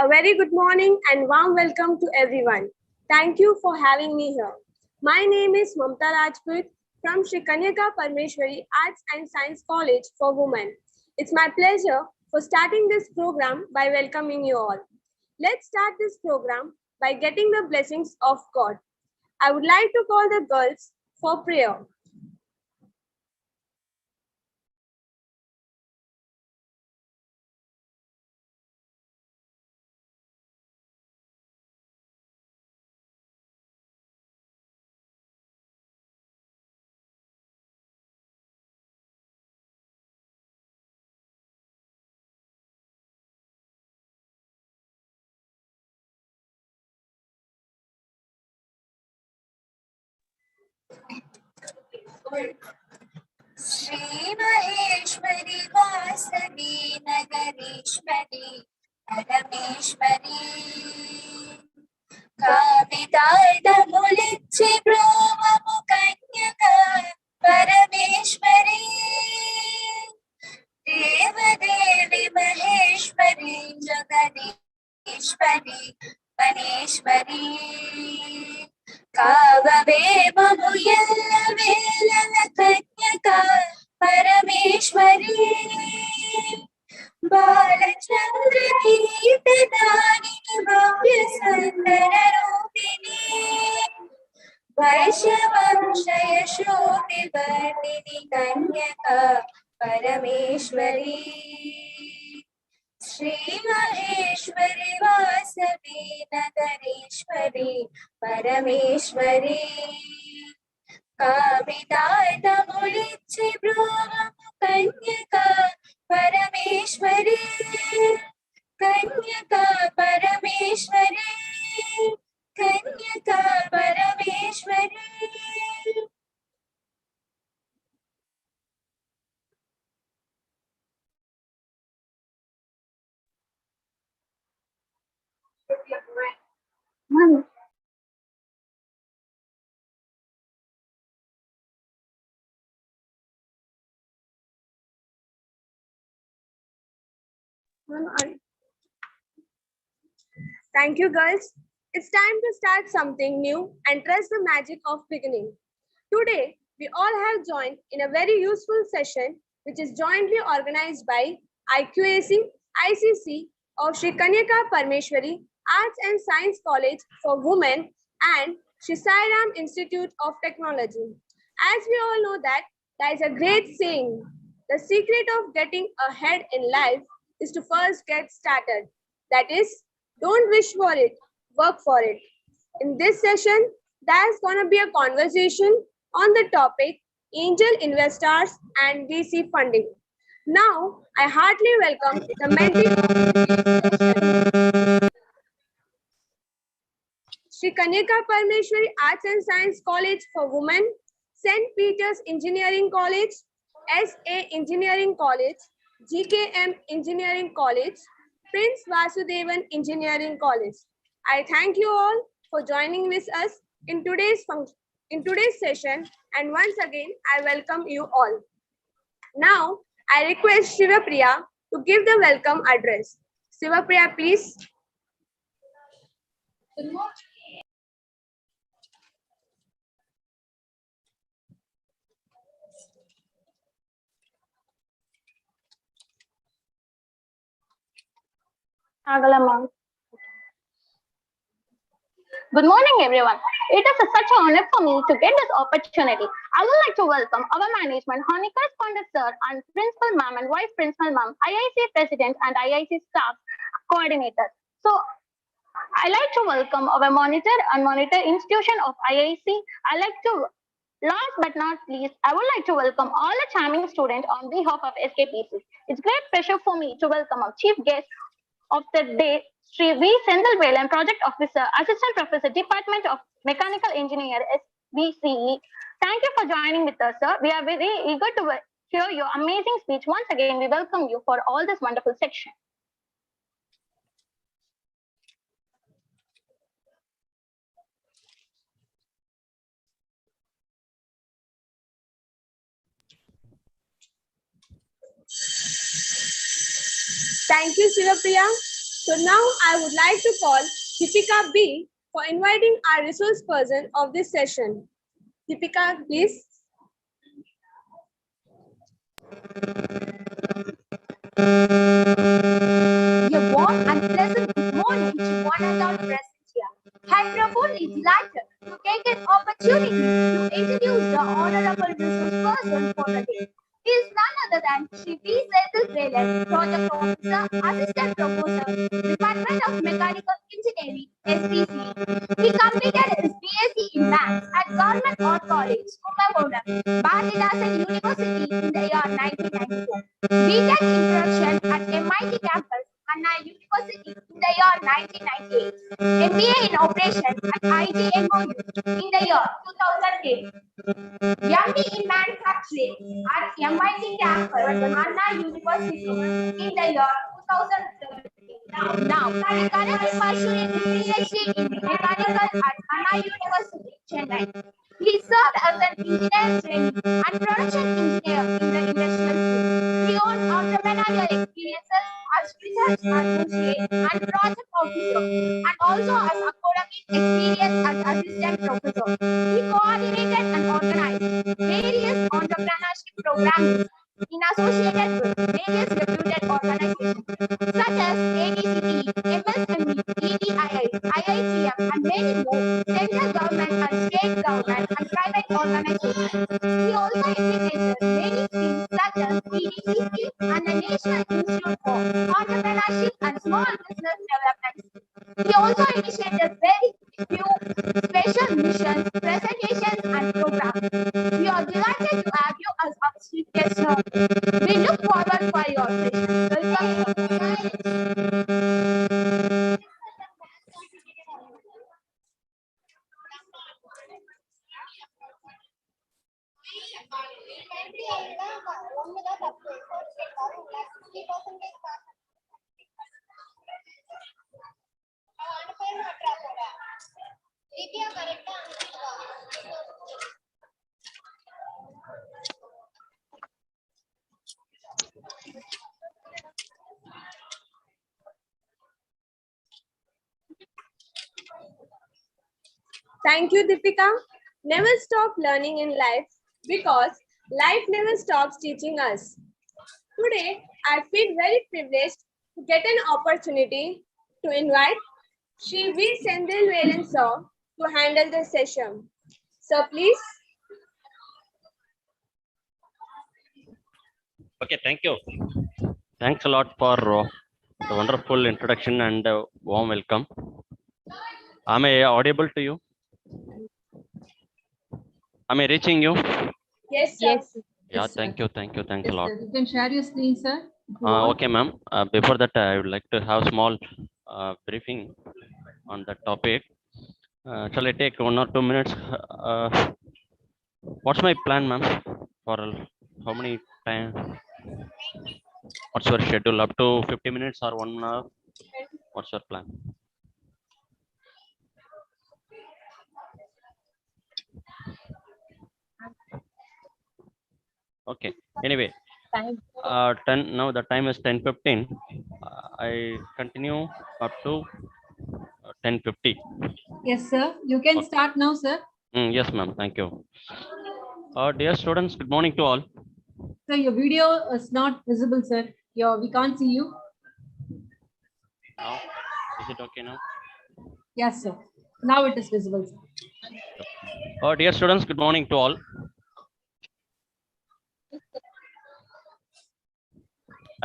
A very good morning and warm welcome to everyone. Thank you for having me here. My name is Mamta Rajput from Sri Kanyaka Parmeshwari Arts and Science College for Women. It's my pleasure for starting this program by welcoming you all. Let's start this program by getting the blessings of God. I would like to call the girls for prayer. Shri Maheshwari Vasavi Nagarishwari Parameshwari Kavitarthamulichi Brahmamu Kanyaka Parameshwari Devadevi Maheshwari Jaganeshwari Maneshwari Kavave mamu yella velala kanyaka Parameshwari Balachandra Kirtanani Bhavya Sundara Rupini Vaishyavanshaya Shoti Vardini Kanyaka Parameshwari Shri Maheshwari Vasavi Nagarishwari Parameshwari Kavitarthamulichi Brahmamu Kanyaka Parameshwari Kanyaka Parameshwari Kanyaka Parameshwari Thank you, girls. It's time to start something new and trust the magic of beginning. Today, we all have joined in a very useful session which is jointly organized by IQAC, ICC of Sri Kanyaka Parmeshwari Arts and Science College for Women and Sri Sai Ram Institute of Technology. As we all know that there is a great saying, the secret of getting ahead in life is to first get started. That is, don't wish for it, work for it. In this session, there's going to be a conversation on the topic angel investors and VC funding. Now, I heartily welcome the mentee Sri Kanyaka Parmeshwari Arts and Science College for Women, St. Peter's Engineering College, SA Engineering College, GKM Engineering College, Prince Vasudevan Engineering College. I thank you all for joining with us in today's session, and once again I welcome you all. Now I request Shivapriya to give the welcome address. Shivapriya, please. Good morning. Good morning, everyone. It is such an honor for me to get this opportunity. I would like to welcome our management, Honey Correspondent Sir and Principal Ma'am and Vice Principal Ma'am, IIC President and IIC Staff Coordinator. So, I like to welcome our monitor and monitor institution of IIC. Last but not least, I would like to welcome all the charming students on behalf of SKPC. It's great pleasure for me to welcome our chief guest of the day, Sri V. Sendalvelan, Project Officer, Assistant Professor, Department of Mechanical Engineer, SVCE. Thank you for joining with us, sir. We are very eager to hear your amazing speech. Once again, we welcome you for all this wonderful section. Thank you, Shivapriya. So now I would like to call Deepika B for inviting our resource person of this session. Deepika, please. A warm and pleasant good morning to one and all present here. I am profoundly delighted to take an opportunity to introduce the Honorable Resource Person for the day. He is none other than Shri V. Senthil Velan, Project Officer, Assistant Professor, Department of Mechanical Engineering, SPC. He completed his BSc in Maths at Government Art College, Kumbakonam, Bharathidasan University in the year 1994. BTech Introduction at MIT campus, Anna University in the year 1998. MBA in Operations at IGMOU in the year 2008. MD in Manufacturing at MIT campus, Anna University in the year 2017. Now, currently pursuing PhD in Mechanical at Anna University, Chennai. He served as an engineer trainee and production engineer in the industrial field. He owns entrepreneurial experiences as research associate and project officer, and also as academic experience as assistant professor. He coordinated and organized various entrepreneurship programs in associated with various reputed organizations such as ADCT, MSME, EDII, IICM, and many more central government and state government and private organizations. He also implemented many schemes such as EDCC and the National Institute for Entrepreneurship and Small Business Development. He also initiated very few special missions, presentations, and programs. We are delighted to have you as our chief guest now. We look forward for your session. Welcome. Thank you, Deepika. Never stop learning in life because life never stops teaching us. Today, I feel very privileged to get an opportunity to invite Shri V. Senthil Velan sir to handle the session. Sir, please. Okay, thank you. Thanks a lot for the wonderful introduction and warm welcome. Am I audible to you? Am I reaching you? Yes, sir. Yes. Yeah, thank you. Thanks a lot. You can share your screen, sir. Okay, ma'am. Before that, I would like to have small briefing on the topic. Shall I take 1 or 2 minutes? What's my plan, ma'am? For how many time? What's your schedule? Up to 50 minutes or 1 hour? What's your plan? Okay. Anyway, 10 now the time is 10:15. I continue up to 10:50. Yes, sir. You can Okay. start now, sir. Yes, ma'am. Thank you. Dear students, good morning to all. Sir, your video is not visible, sir. We can't see you. Now, is it okay now? Yes, sir. Now it is visible, sir. Dear students, good morning to all.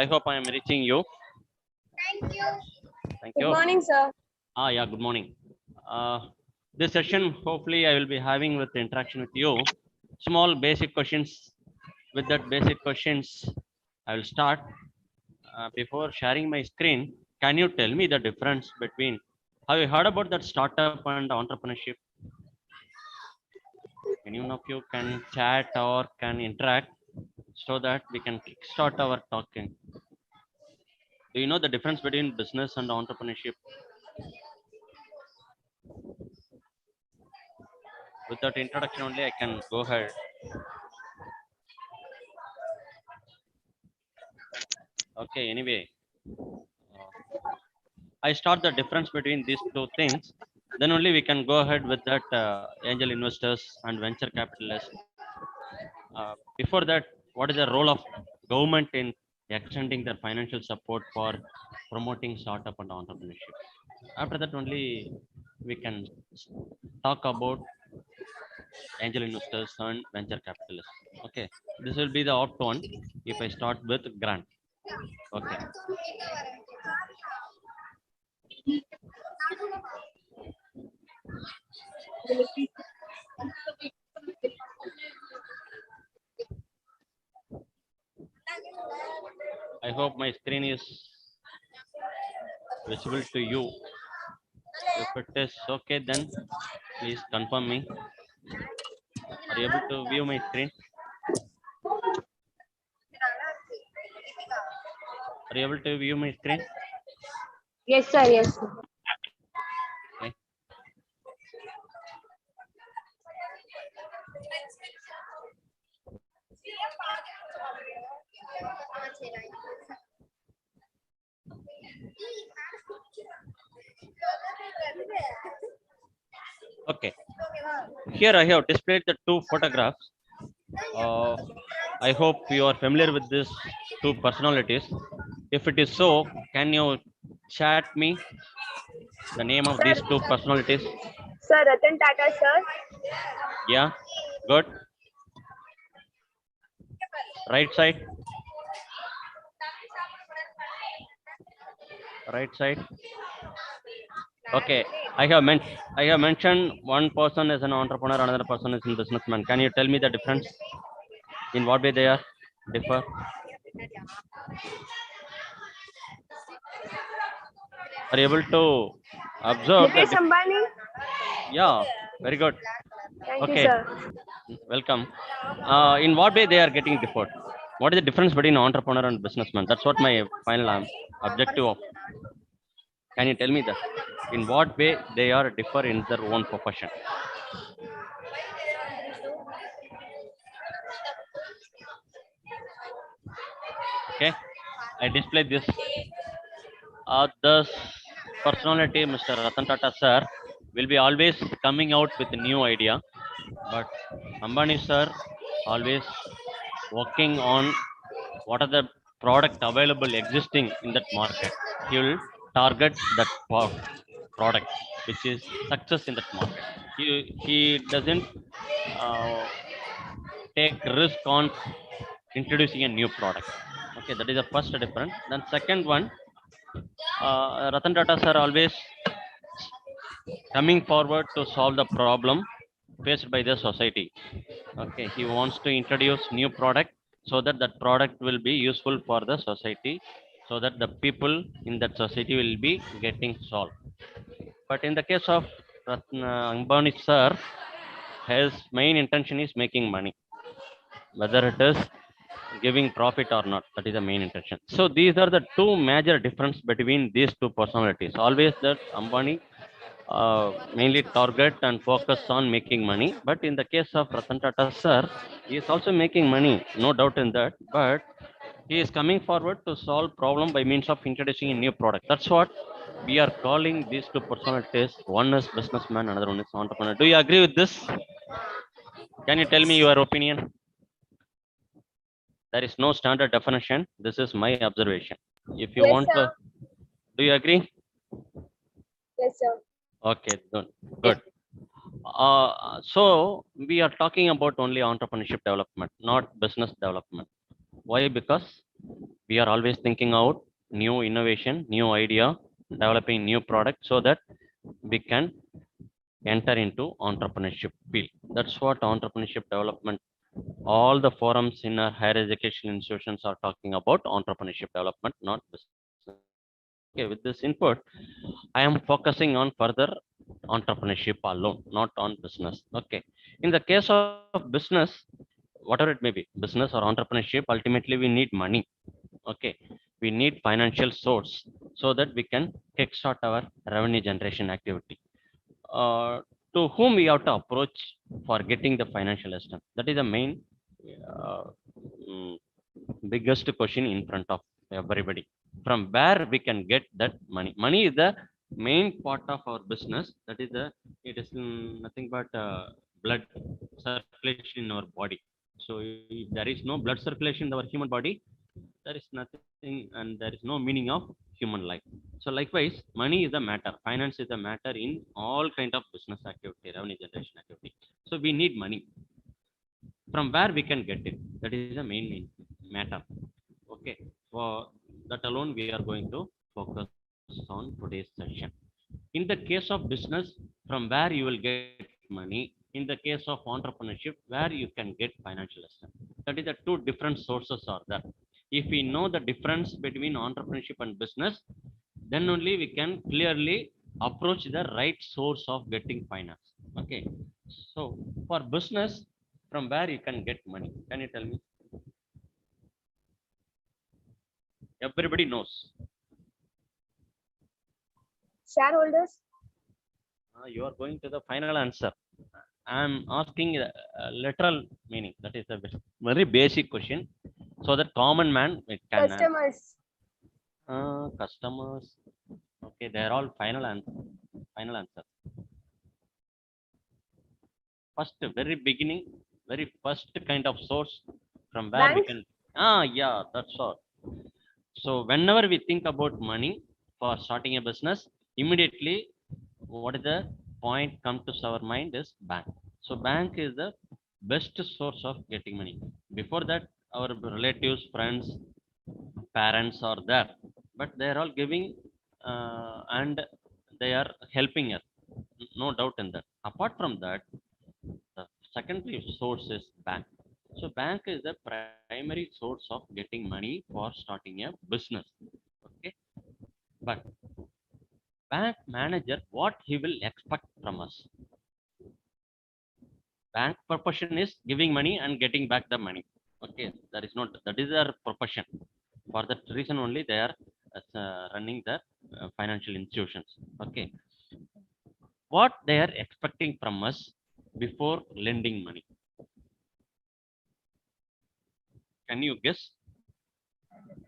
I hope I am reaching you. Thank you. Thank Good you. morning, sir. Yeah, good morning. This session, hopefully, I will be having with the interaction with you. Small basic questions. With that basic questions, I will start. Before sharing my screen, can you tell me the difference between, have you heard about that startup and entrepreneurship? Any one of you can chat or can interact so that we can start our talking. Do you know the difference between business and entrepreneurship? With that introduction only, I can go ahead. Okay, anyway. I start the difference between these two things, then only we can go ahead with that angel investors and venture capitalists. Before that, what is the role of government in extending their financial support for promoting startup and entrepreneurship? After that, only we can talk about angel investors and venture capitalists. Okay, this will be the opt one if I start with grant. Okay. I hope my screen is visible to you. If it is okay, then please confirm me. Are you able to view my screen? Are you able to view my screen? Yes, sir. Yes, sir. Okay. Okay. Here I have displayed the two photographs. Uh, I hope you are familiar with these two personalities. If it is so, can you chat me the name of Sir, these two personalities? Sir Ratan Tata, sir. Yeah, good. Right side. Right side. Okay. I have mentioned one person is an entrepreneur, another person is a businessman. Can you tell me the difference? In what way they are differ? Are you able to observe the Mukesh Ambani. yeah, very good. Thank you, Okay, sir. welcome. In what way they are getting differed? What is the difference between entrepreneur and businessman? That's what my final objective of. Can you tell me that? In what way they are differ in their own profession? Okay, I display this. This personality, Mr. Ratan Tata sir, will be always coming out with a new idea, but Ambani sir always working on what are the product available existing in that market. He will target that product which is success in that market. He doesn't uh, take risk on introducing a new product. Okay, that is the first difference. Then second one, Ratan Tata sir always coming forward to solve the problem faced by the society. Okay, he wants to introduce new product so that that product will be useful for the society, so that the people in that society will be getting solved. But in the case of Ratna Ambani sir, his main intention is making money, whether it is giving profit or not. That is the main intention. So these are the two major difference between these two personalities. Always that Ambani mainly target and focus on making money. But in the case of Ratan Tata sir, he is also making money, no doubt in that. But he is coming forward to solve problem by means of introducing a new product. That's what we are calling these two personalities. One is businessman, another one is entrepreneur. Do you agree with this? Can you tell me your opinion? There is no standard definition. This is my observation. If you Yes, want sir. to, do you agree? Yes, sir. Okay, good. Good. So we are talking about only entrepreneurship development, not business development. Why? Because we are always thinking out new innovation, new idea, developing new product so that we can enter into entrepreneurship field. That's what entrepreneurship development. All the forums in our higher education institutions are talking about entrepreneurship development, not business. Okay, with this input, I am focusing on further entrepreneurship alone, not on business. Okay. In the case of business, whatever it may be, business or entrepreneurship, ultimately we need money. Okay. We need financial source so that we can kickstart our revenue generation activity. Uh, to whom we have to approach for getting the financial assistance? That is the main uh, mm, biggest question in front of everybody. from where we can get that money. Money is the main part of our business. That is the, it is nothing but blood circulation in our body. So if there is no blood circulation in our human body, there is nothing and there is no meaning of human life. So likewise, money is the matter. Finance is the matter in all kind of business activity, revenue generation activity. So we need money. From where we can get it? That is the main matter. Okay. For that alone, we are going to focus on today's session. In the case of business, from where you will get money. In the case of entrepreneurship, where you can get financial assistance. That is the two different sources are there. If we know the difference between entrepreneurship and business, then only we can clearly approach the right source of getting finance. Okay. So for business, from where you can get money? Can you tell me? Everybody knows. Shareholders. You are going to the final answer. I am asking literal meaning. That is a very basic question, so that common man it can answer. Customers. Customers. Okay, they are all final answer. Final answer. First, very beginning, very first kind of source from where we Bank. can. Yeah, that's all. So whenever we think about money for starting a business, immediately what is the point come to our mind is bank. So bank is the best source of getting money. Before that, our relatives, friends, parents are there, but they are all giving and they are helping us. No doubt in that. Apart from that, the secondary source is bank. So bank is the primary source of getting money for starting a business. Okay, but bank manager, what he will expect from us? Bank profession is giving money and getting back the money. Okay, that is not, that is their profession. For that reason only they are running the financial institutions. Okay, what they are expecting from us before lending money? Can you guess?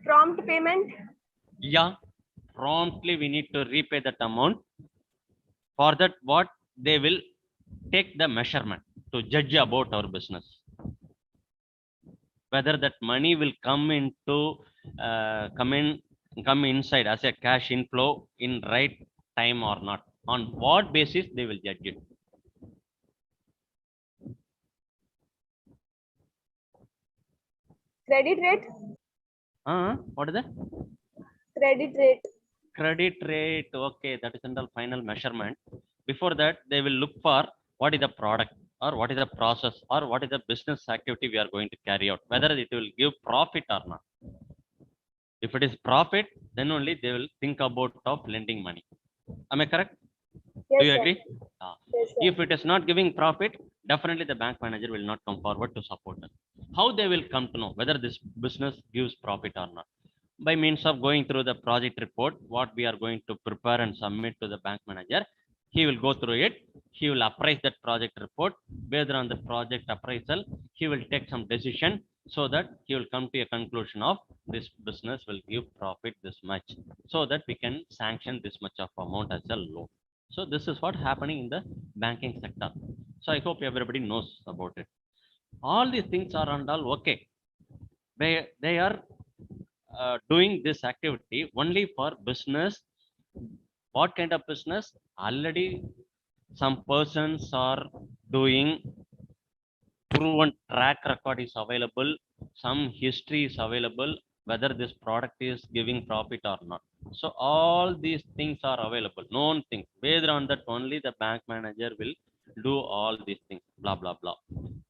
Prompt payment. Yeah, promptly we need to repay that amount. For that, what they will take the measurement to judge about our business, whether that money will come into come inside as a cash inflow in right time or not. On what basis they will judge it? Credit rate. What is that? Credit rate. Credit rate. Okay, that is under final measurement. Before that, they will look for what is the product or what is the process or what is the business activity we are going to carry out, whether it will give profit or not. If it is profit, then only they will think about of lending money. Am I correct? Yes, Do you sir. agree? Yes, sir. If it is not giving profit, definitely the bank manager will not come forward to support us. How they will come to know whether this business gives profit or not? By means of going through the project report, what we are going to prepare and submit to the bank manager. He will go through it. He will appraise that project report. Based on the project appraisal, he will take some decision so that he will come to a conclusion of this business will give profit this much, so that we can sanction this much of amount as a loan. So this is what happening in the banking sector. So I hope everybody knows about it. All these things are and all okay. They are doing this activity only for business. What kind of business? Already some persons are doing, proven track record is available, some history is available, whether this product is giving profit or not. So all these things are available, known things. Based on that only the bank manager will do all these things, blah blah blah.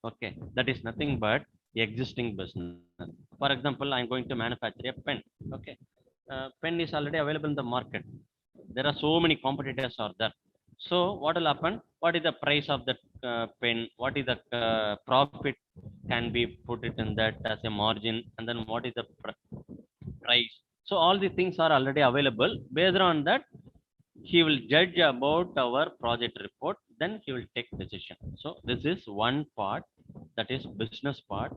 Okay, that is nothing but existing business. For example, I'm going to manufacture a pen. Okay, pen is already available in the market. There are so many competitors are there. So what will happen? What is the price of that pen? What is the profit can be put it in that as a margin? And then what is the price? So all the things are already available. Based on that, he will judge about our project report. Then he will take decision. So this is one part, that is business part.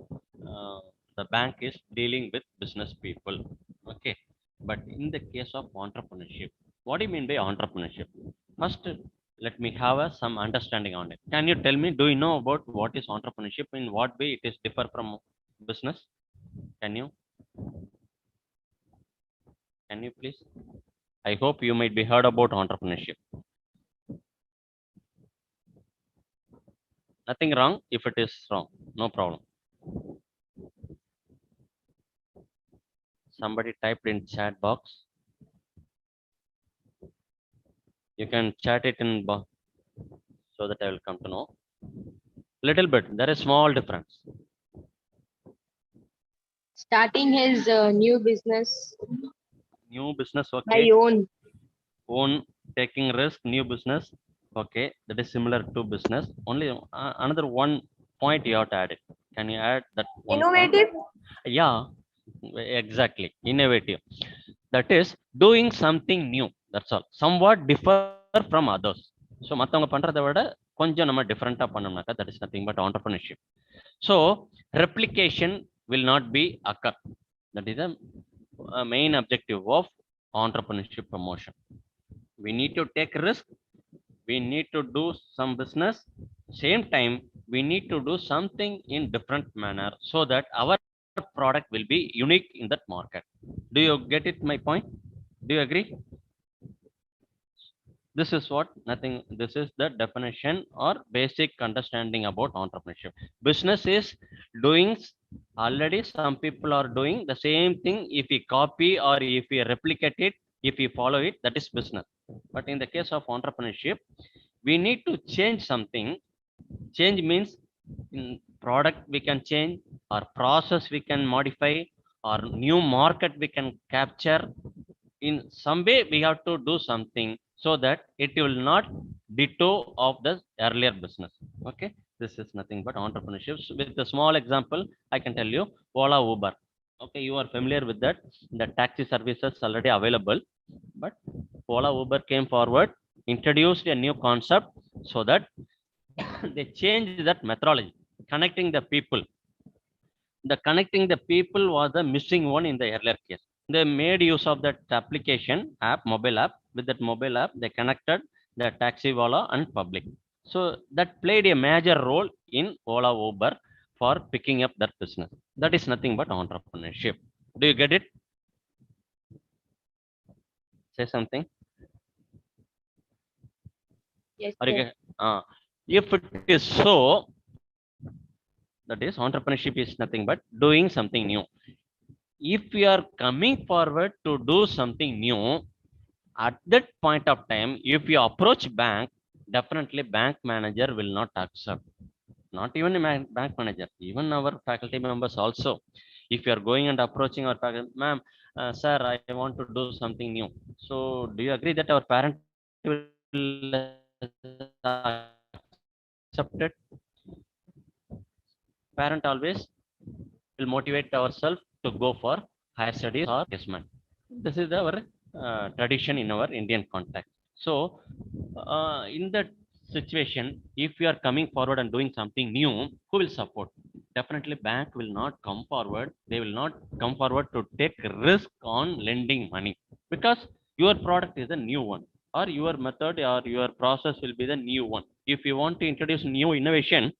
The bank is dealing with business people. Okay. But in the case of entrepreneurship, what do you mean by entrepreneurship? First, let me have some understanding on it. Can you tell me, do you know about what is entrepreneurship? In what way it is differ from business? Can you? Can you please? I hope you might be heard about entrepreneurship. Nothing wrong if it is wrong. No problem. Somebody typed in chat box. You can chat it in so that I will come to know. Little bit. There is small difference. Starting his new business New business, by okay. own. Taking risk, new business. Okay, that is similar to business. Only another one point you have to add it. Can you add that one point? Innovative. Yeah, exactly. Innovative. That is doing something new. That's all. Somewhat differ from others. So மத்தவங்க பண்றதை விட கொஞ்சம் நம்ம டிஃபரெண்டா பண்ணோம்னாக்கா that is nothing but entrepreneurship. So replication will not be occur. That is the main objective of entrepreneurship promotion. We need to take risk. We need to do some business. Same time, we need to do something in different manner so that our product will be unique in that market. Do you get it? My point? Do you agree? This is what nothing. This is the definition or basic understanding about entrepreneurship. Business is doing already. Some people are doing the same thing. If we copy or if we replicate it, if we follow it, that is business. But in the case of entrepreneurship, we need to change something. Change means in product we can change, or process we can modify, or new market we can capture. In some way we have to do something so that it will not ditto of the earlier business. Okay, this is nothing but entrepreneurship. With a small example, I can tell you Ola, Uber. Okay, you are familiar with that. The taxi services already available, but Ola, Uber came forward, introduced a new concept so that they changed that methodology, connecting the people. The connecting the people was the missing one in the earlier case. They made use of that application app, mobile app. With that mobile app, they connected the taxi wala and public. So that played a major role in Ola, Uber for picking up that business. That is nothing but entrepreneurship. Do you get it? Say something. Yes, Or you sir. get, if it is so, that is entrepreneurship is nothing but doing something new. If we are coming forward to do something new, at that point of time, if you approach bank, definitely bank manager will not accept. Not even a bank manager, even our faculty members also. If you are going and approaching our faculty, ma'am, sir, I want to do something new. So do you agree that our parent will accept it? Parent always will motivate ourselves to go for higher studies or placement. This is our tradition in our Indian context. So, in that situation, if we are coming forward and doing something new, who will support? Definitely, bank will not come forward. They will not come forward to take risk on lending money, because your product is a new one, or your method or your process will be the new one. If you want to introduce new innovation,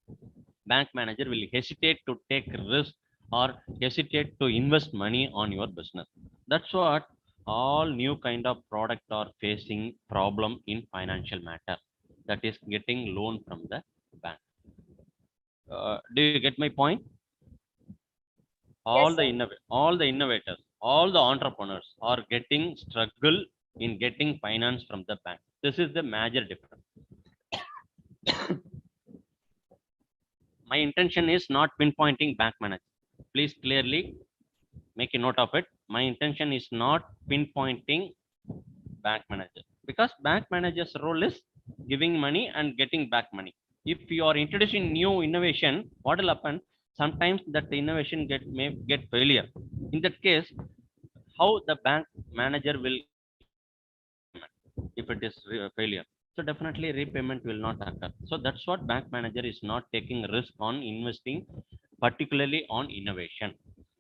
bank manager will hesitate to take risk or hesitate to invest money on your business. That's what all new kind of product are facing problem in financial matter, that is getting loan from the bank. Do you get my point? Yes, sir. All the innovators, all the entrepreneurs are getting struggle in getting finance from the bank. This is the major difference. My intention is not pinpointing bank manager. Please clearly make a note of it. My intention is not pinpointing bank manager, because bank manager's role is giving money and getting back money. If you are introducing new innovation, what will happen? Sometimes that innovation may get failure. In that case, how the bank manager will if it is failure? So definitely repayment will not occur. So that's what bank manager is not taking risk on investing, particularly on innovation.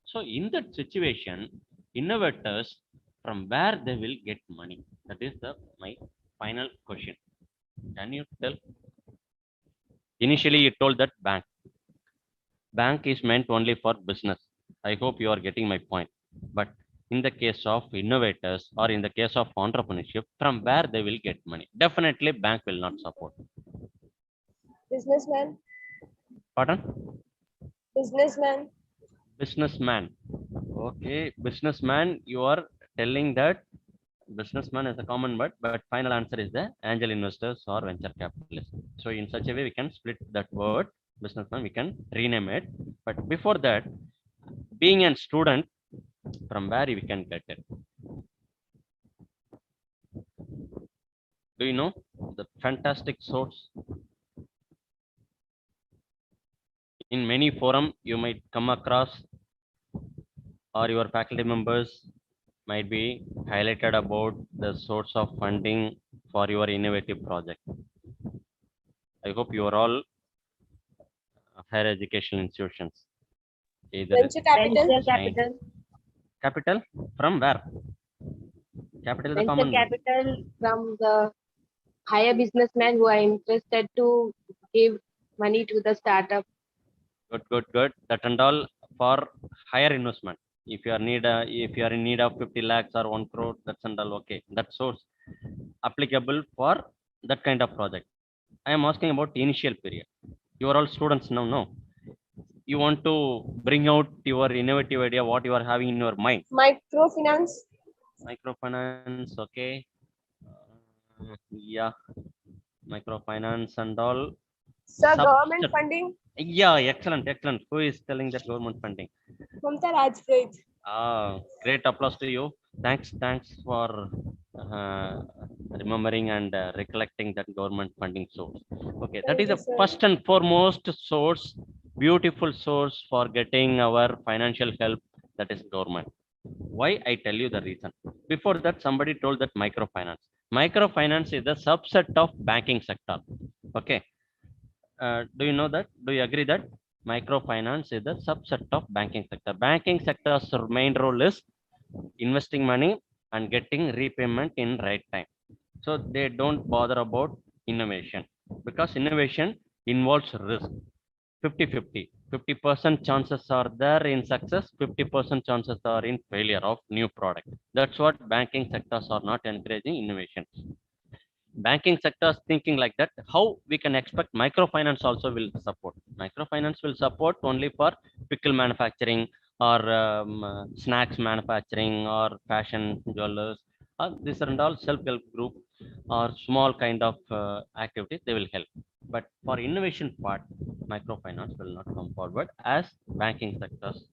So in that situation, innovators from where they will get money? That is my final question. Can you tell? Initially, you told that bank is meant only for business. I hope you are getting my point. But in the case of innovators or in the case of entrepreneurship, from where they will get money? Definitely, bank will not support. Businessman. Pardon? Businessman. Businessman. Okay, businessman. You are telling that businessman is a common word, but final answer is the angel investors or venture capitalists. So in such a way, we can split that word businessman. We can rename it. But before that, being a student, from where we can get it? Do you know the fantastic source? In many forum, you might come across, or your faculty members might be highlighted about the source of funding for your innovative project. I hope you are all higher education institutions. Either Venture capital. Venture science. capital. Capital from where? Capital is a Venture common word. capital from the higher businessmen who are interested to give money to the startup. Good. That and all for higher investment. If you are if you are in need of 50 lakhs or 1 crore, that's and all okay. That source applicable for that kind of project. I am asking about initial period. You are all students now, no? You want to bring out your innovative idea, what you are having in your mind. Microfinance. Microfinance, okay. Yeah, microfinance and all. Sir, government Subset- funding. Yeah, excellent. Who is telling that government funding? Mamta Rajpreet. Great applause to you. Thanks for uh, remembering and recollecting that government funding source. Okay, that Thank is you, the sir. first and foremost source, beautiful source for getting our financial help. That is government. Why? I tell you the reason. Before that, somebody told that microfinance. Microfinance is the subset of banking sector. Okay. Do you know that? Do you agree that microfinance is the subset of banking sector? Banking sector's main role is investing money and getting repayment in right time. So they don't bother about innovation because innovation involves risk. 50-50. 50% chances are there in success, 50% chances are in failure of new product. That's what banking sectors are not encouraging innovation. Banking sector is thinking like that. How we can expect microfinance also will support? Microfinance will support only for pickle manufacturing or snacks manufacturing or fashion jewelers. These are all self-help group or small kind of activities. They will help. But for innovation part, microfinance will not come forward as banking sectors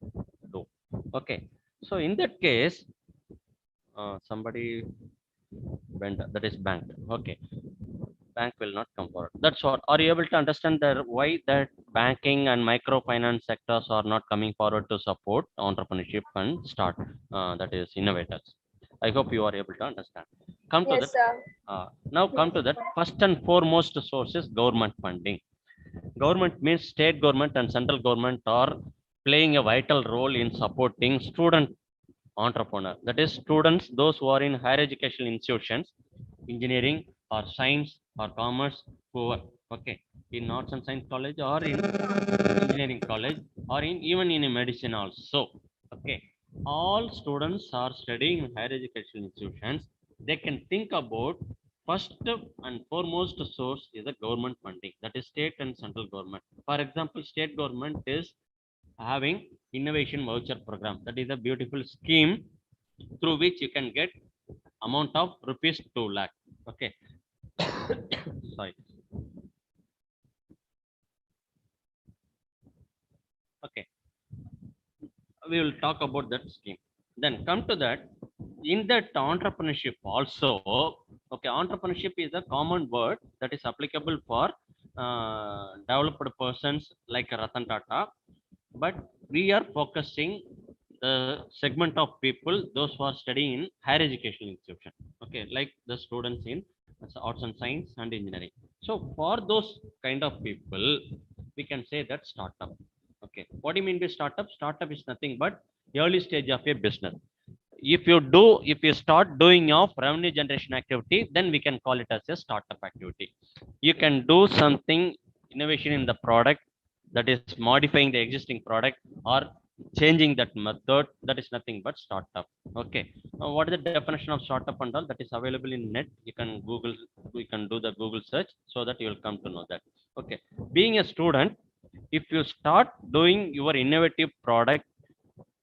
do. Okay. So in that case, somebody went, that is bank. Okay, bank will not come forward. That's what. Are you able to understand that why that banking and microfinance sectors are not coming forward to support entrepreneurship and start that is innovators? I hope you are able to understand. Come to that. Yes, sir. Now come to that. First and foremost source is government funding. Government means state government and central government are playing a vital role in supporting student entrepreneur. That is students, those who are in higher education institutions, engineering or science or commerce, who are okay in arts and science college or in engineering college or in even in a medicine also. Okay, all students are studying in higher education institutions. They can think about first and foremost source is the government funding. That is state and central government. For example, state government is having innovation voucher program. That is a beautiful scheme through which you can get amount of rupees 2 lakh. Okay. Sorry. Okay. We will talk about that scheme. Then come to that. In that entrepreneurship also, okay, entrepreneurship is a common word that is applicable for developed persons like Ratan Tata, but we are focusing the segment of people those who are studying in higher education institution, okay, like the students in arts and science and engineering. So for those kind of people, we can say that startup. Okay, what do you mean by startup? Startup is nothing but early stage of a business. if you start doing of revenue generation activity, then we can call it as a startup activity. You can do something innovation in the product, that is modifying the existing product or changing that method, that is nothing but startup. Okay. What is the definition of startup and all? That is available in net. You can google, you can do the Google search, so that you will come to know that. Okay. Being a student, if you start doing your innovative product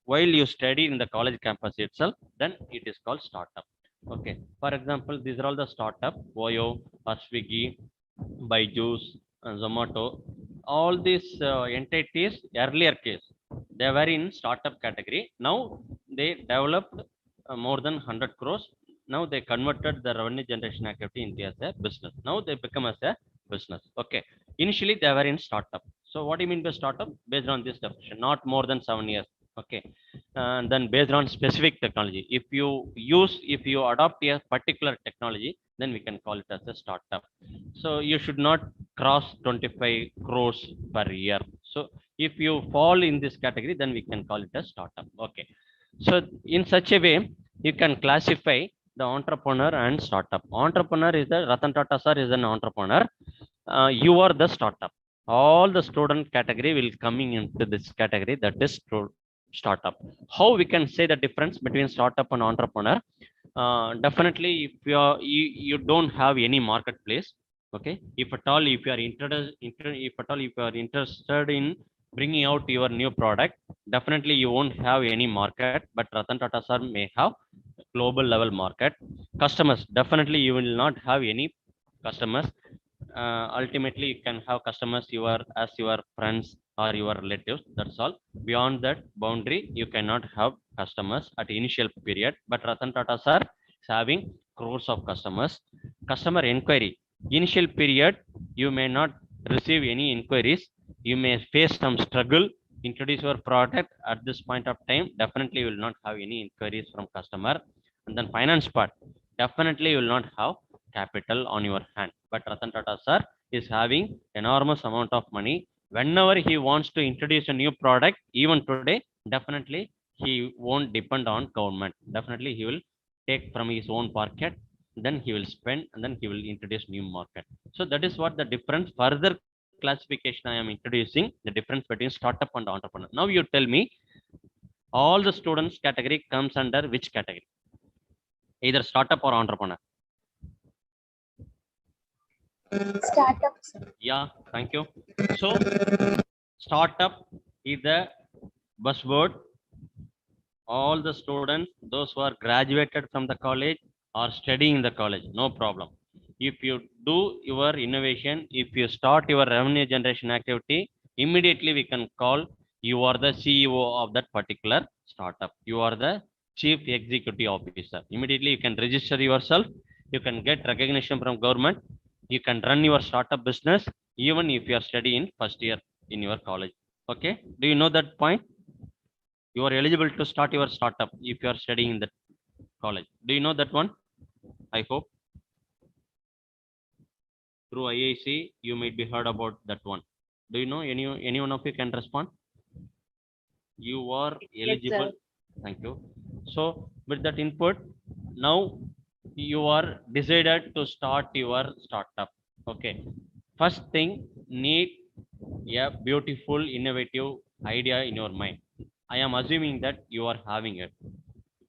while you study in the college campus itself, then it is called startup. Okay. For example, these are all the startup: Oyo or Swiggy, Byju's, Zomato. All these entities, earlier case, they were in startup category. Now they developed more than 100 crores. Now they converted the revenue generation activity into as a business. Now they become as a business. Okay. Initially they were in startup. So what do you mean by startup? Based on this definition, not more than 7 years. Okay. And then based on specific technology, if you adopt a particular technology, then we can call it as a startup. So you should not cross 25 crores per year. So if you fall in this category, then we can call it a startup. Okay. So in such a way, you can classify the entrepreneur and startup. Entrepreneur is the Ratan Tata sir is an entrepreneur. You are the startup. All the student category will coming into this category, that is startup. How we can say the difference between startup and entrepreneur? Definitely, if you don't have any marketplace. Okay. If at all, if you are if you are interested in bringing out your new product, definitely you won't have any market, but Ratan Tata sir may have global level market. Customers, definitely you will not have any customers. Ultimately you can have customers as your friends or your relatives, that's all. Beyond that boundary, you cannot have customers at initial period. But Ratan Tata sir is having crores of customers. Customer inquiry, initial period you may not receive any inquiries. You may face some struggle, introduce your product. At this point of time, definitely you will not have any inquiries from customer. And then finance part, definitely you will not have capital on your hand. But Ratan Tata sir is having enormous amount of money. Whenever he wants to introduce a new product, even today, definitely he won't depend on government. Definitely he will take from his own pocket, then he will spend, and then he will introduce new market. So that is what the difference. Further classification I am introducing, the difference between startup and entrepreneur. Now you tell me, all the students category comes under which category? Either startup or entrepreneur. Startups. Yeah, thank you. So startup is the buzzword. All the students, those who are graduated from the college or studying in the college, no problem. If you do your innovation, if you start your revenue generation activity, immediately we can call you are the CEO of that particular startup. You are the chief executive officer. Immediately you can register yourself. You can get recognition from government. You can run your startup business even if you are studying first year in your college. Okay. Do you know that point? You are eligible to start your startup if you are studying in that college. Do you know that one? I hope through IIC you might be heard about that one. Do you know any one of you can respond? You are Yes, eligible. sir. Thank you. So with that input, now you are decided to start your startup. Okay. First thing, need a beautiful innovative idea in your mind. I am assuming that you are having it.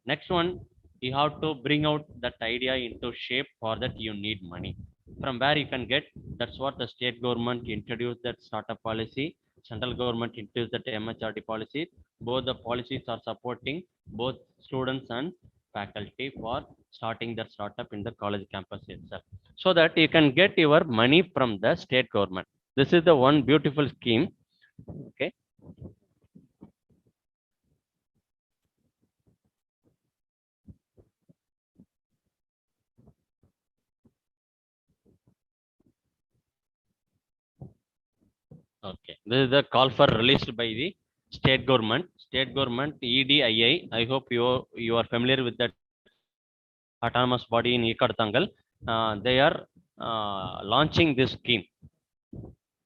Next one, you have to bring out that idea into shape. For that you need money. From where you can get? That's what the state government introduced, that startup policy. Central government introduced that MHRD policy. Both the policies are supporting both students and faculty for starting their startup in the college campus itself, so that you can get your money from the state government. This is the one beautiful scheme. Okay. Okay. This is the call for released by the state government. State government EDII. I hope you are familiar with that autonomous body in Ikadangal. They are launching this scheme.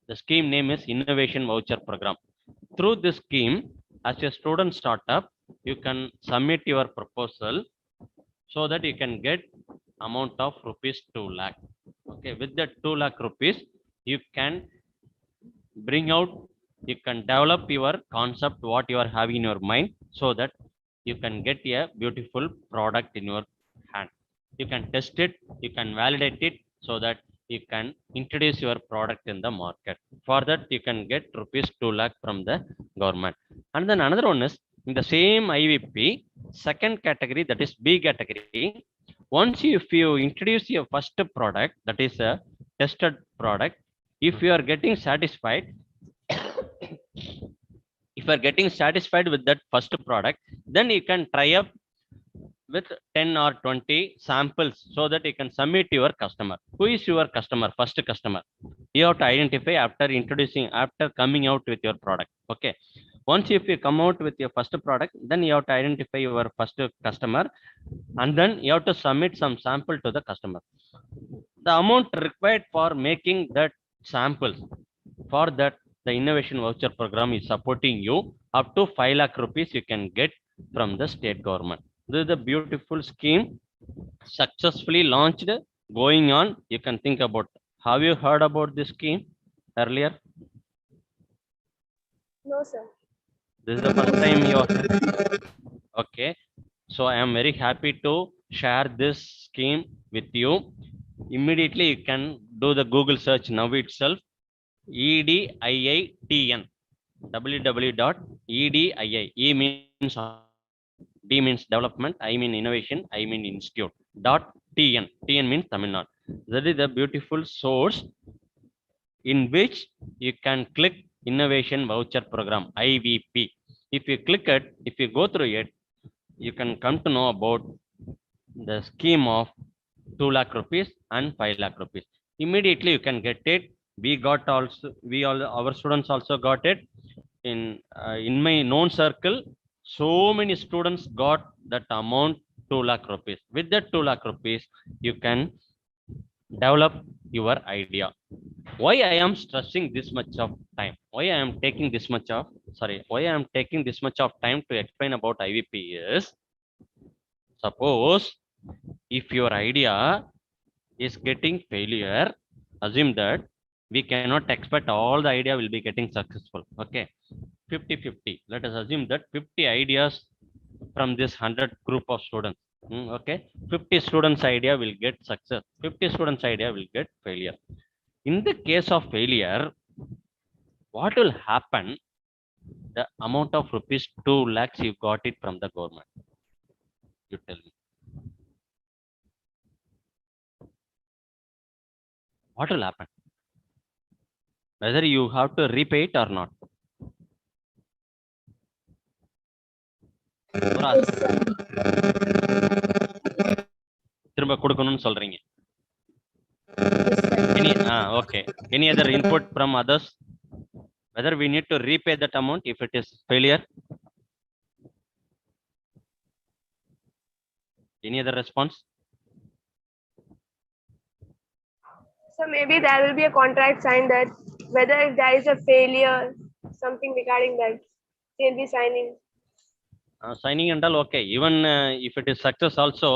The scheme name is Innovation Voucher Program. Through this scheme, as a student startup, you can submit your proposal so that you can get amount of rupees 2 lakh. Okay, with that 2 lakh rupees, you can bring out, you can develop your concept, what you are having in your mind, so that you can get a beautiful product in your hand. You can test it, you can validate it, so that you can introduce your product in the market. For that, you can get rupees 2 lakh from the government. And then another one is in the same IVP, second category, that is B category. Once you, if you introduce your first product, that is a tested product, if you are getting satisfied, if you are getting satisfied with that first product, then you can try up with 10 or 20 samples, so that you can submit your customer. Who is your customer? First customer you have to identify after introducing, after coming out with your product. Okay, once if you come out with your first product, then you have to identify your first customer, and then you have to submit some sample to the customer. The amount required for making that samples, for that the innovation voucher program is supporting you up to 5 lakh rupees you can get from the state government. This is a beautiful scheme, successfully launched, going on. You can think about, have you heard about this scheme earlier? No, sir. This is the first time you are. Okay, so I am very happy to share this scheme with you. Immediately you can do the Google search now itself. EDIITN, www.EDII. E means D means development, I mean innovation, I mean institute. .TN. TN means Tamil Nadu. That is the beautiful source in which you can click innovation voucher program, IVP. If you click it, if you go through it, you can come to know about the scheme of 2 lakh rupees and 5 lakh rupees. Immediately you can get it. We got also, we all, our students also got it. In my known circle, so many students got that amount, 2 lakh rupees. With that 2 lakh rupees, you can develop your idea. Why I am stressing this much of time? Why I am taking this much of, sorry, why I am taking this much of time to explain about IVP is, suppose if your idea is getting failure, assume that we cannot expect all the idea will be getting successful. Okay, 50-50. Let us assume that 50 ideas from this 100 group of students. Okay, 50 students idea will get success, 50 students idea will get failure. In the case of failure, what will happen? The amount of rupees 2 lakhs you got it from the government. You tell me. What will happen? Whether you have to repay it or not. திரும்ப கொடுக்கணும்னு சொல்றீங்க. Okay. Any other input from others? Whether we need to repay that amount if it is failure? Any other response? So maybe there will be a contract signed that whether if there is a failure, something regarding that, they'll be signing. Signing and all, okay. Even if it is success also,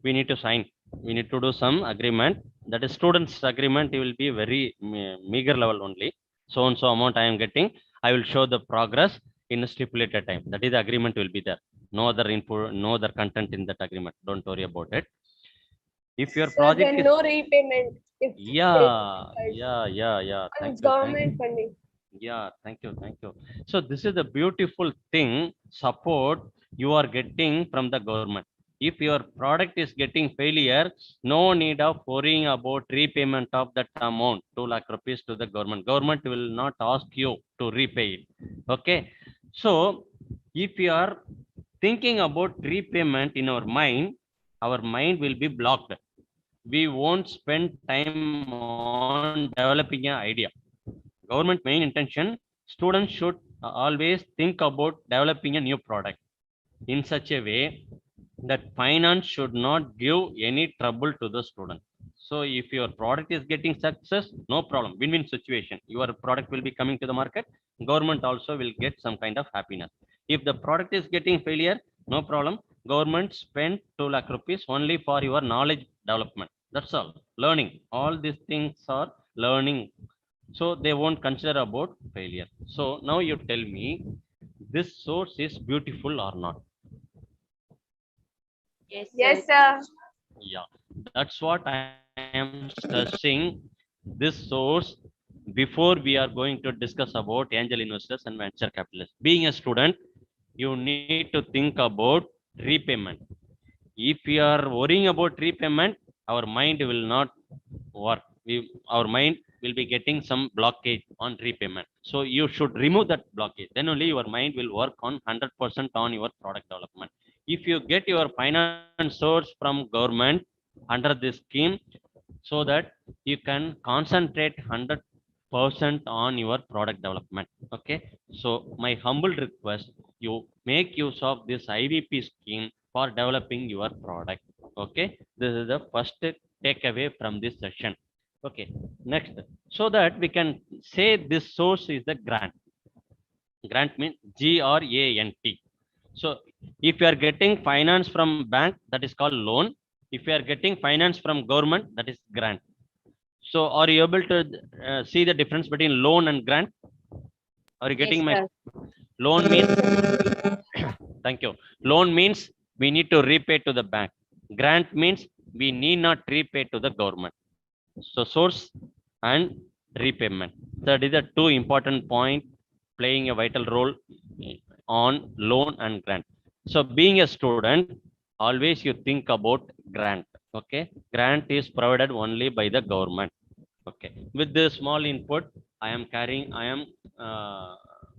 we need to sign. We need to do some agreement. That is students agreement. It will be very meager level only. So and so amount I am getting, I will show the progress in a stipulated time. That is the agreement will be there. No other input, no other content in that agreement. Don't worry about it. If your project then is no repayment. If yeah. Thank you. Government funding. Yeah, thank you. So this is the beautiful thing, support you are getting from the government. If your product is getting failure, no need of worrying about repayment of that amount, 2 lakh rupees to the government. Government will not ask you to repay it. Okay, so if you are thinking about repayment in our mind will be blocked. We won't spend time on developing an idea. Government main intention, students should always think about developing a new product in such a way that finance should not give any trouble to the student. So if your product is getting success, no problem, win-win situation. Your product will be coming to the market, government also will get some kind of happiness. If the product is getting failure, no problem. Government spend 2 lakh rupees only for your knowledge development. That's all. Learning. All these things are learning. So they won't consider about failure. So now you tell me, this source is beautiful or not? Yes, Yes, sir. sir. Yeah, that's what I am stressing. This source, before we are going to discuss about angel investors and venture capitalists. Being a student, you need to think about repayment. If we are worrying about repayment, our mind will not work. Our mind will be getting some blockage on repayment. So you should remove that blockage. Then only your mind will work on 100% on your product development. If you get your finance source from government under this scheme, so that you can concentrate 100% on your product development. Okay. So my humble request, you make use of this IVP scheme for developing your product. Okay. This is the first takeaway from this session. Okay. Next, so that we can say this source is the grant. Grant means grant. So if you are getting finance from bank, that is called loan. If you are getting finance from government, that is grant. So are you able to see the difference between loan and grant? Are you Yes, getting my sir. loan means? Thank you. Loan means we need to repay to the bank. Grant means we need not repay to the government. So source and repayment. That is the two important point playing a vital role on loan and grant. So being a student, always you think about grant. Okay. Grant is provided only by the government. Okay. With this small input, I am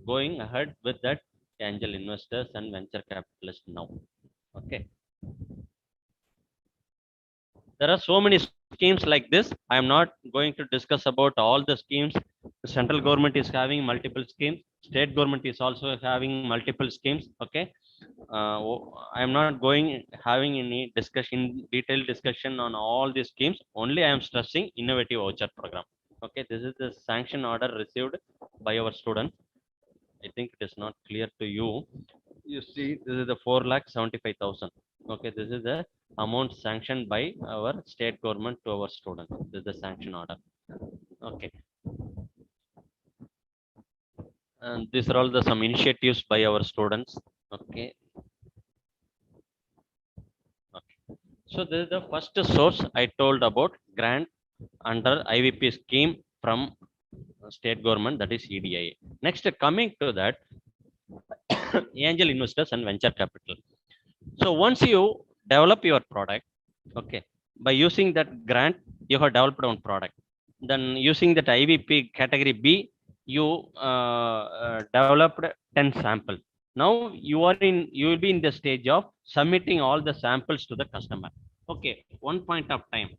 going ahead with that angel investors and venture capitalists now. Okay. There are so many schemes like this. I am not going to discuss about all the schemes. The central government is having multiple schemes. State government is also having multiple schemes. Okay. I am not going having any discussion, detailed discussion on all these schemes. Only I am stressing innovative voucher program. Okay. This is the sanction order received by our students. I think it is not clear to you. You see, this is the 4,75,000. Okay, this is the amount sanctioned by our state government to our students. This is the sanction order. Okay, and these are all the some initiatives by our students. Okay, okay. So this is the first source I told about, grant under IVP scheme from state government, that is EDIA. Next, coming to that, angel investors and venture capital. So once you develop your product, okay, by using that grant, you have developed one product. Then using that IVP category B, you developed 10 samples. Now you will be in the stage of submitting all the samples to the customer. Okay, one point of time,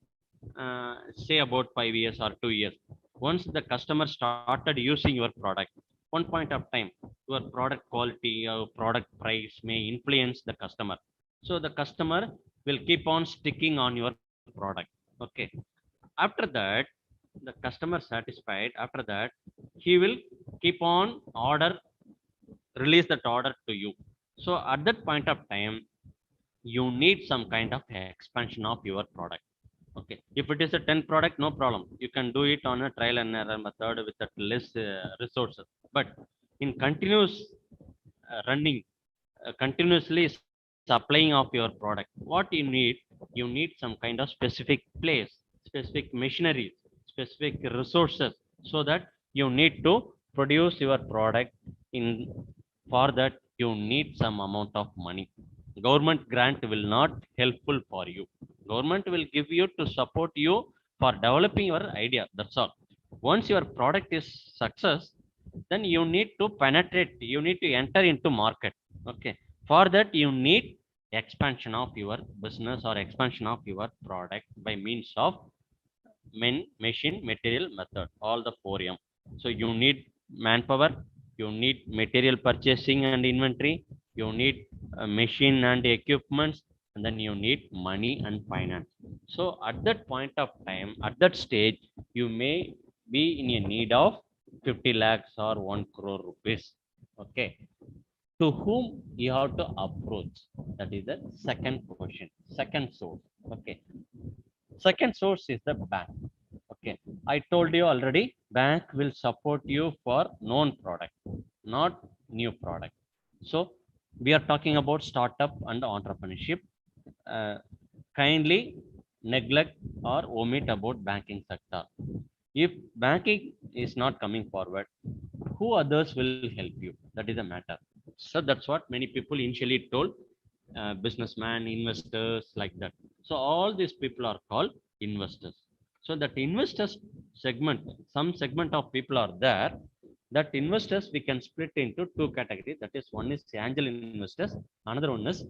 say about 5 years or 2 years. Once the customer started using your product, one point of time, your product quality or product price may influence the customer. So the customer will keep on sticking on your product. Okay. After that, the customer satisfied. After that, he will keep on order, release that order to you. So at that point of time, you need some kind of expansion of your product. Okay. If it is a 10 product, no problem. You can do it on a trial and error method with that less resources. But in continuous running, continuously supplying of your product, what you need some kind of specific place, specific machineries, specific resources, so that you need to produce your product. In For that, you need some amount of money. Government grant will not helpful for you. Government will give you to support you for developing your idea. That's all. Once your product is success, then you need to penetrate, you need to enter into market. Okay. For that, you need expansion of your business or expansion of your product by means of machine, material, method, all the 4M. So you need manpower, you need material purchasing and inventory, you need machine and equipments, and then you need money and finance. So at that point of time, at that stage, you may be in a need of 50 lakhs or 1 crore rupees. Okay. to whom you have to approach. That is the second question, second source. Okay, second source is the bank. Okay, I told you already, bank will support you for known product, not new product. So we are talking about startup and entrepreneurship. uh, Kindly neglect or omit about banking sector. If banking is not coming forward, who others will help you? That is a matter. So that's what many people initially told, businessman, investors, like that. So all these people are called investors. So that investors segment, some segment of people are there. That investors we can split into two categories. That is, one is angel investors, another one is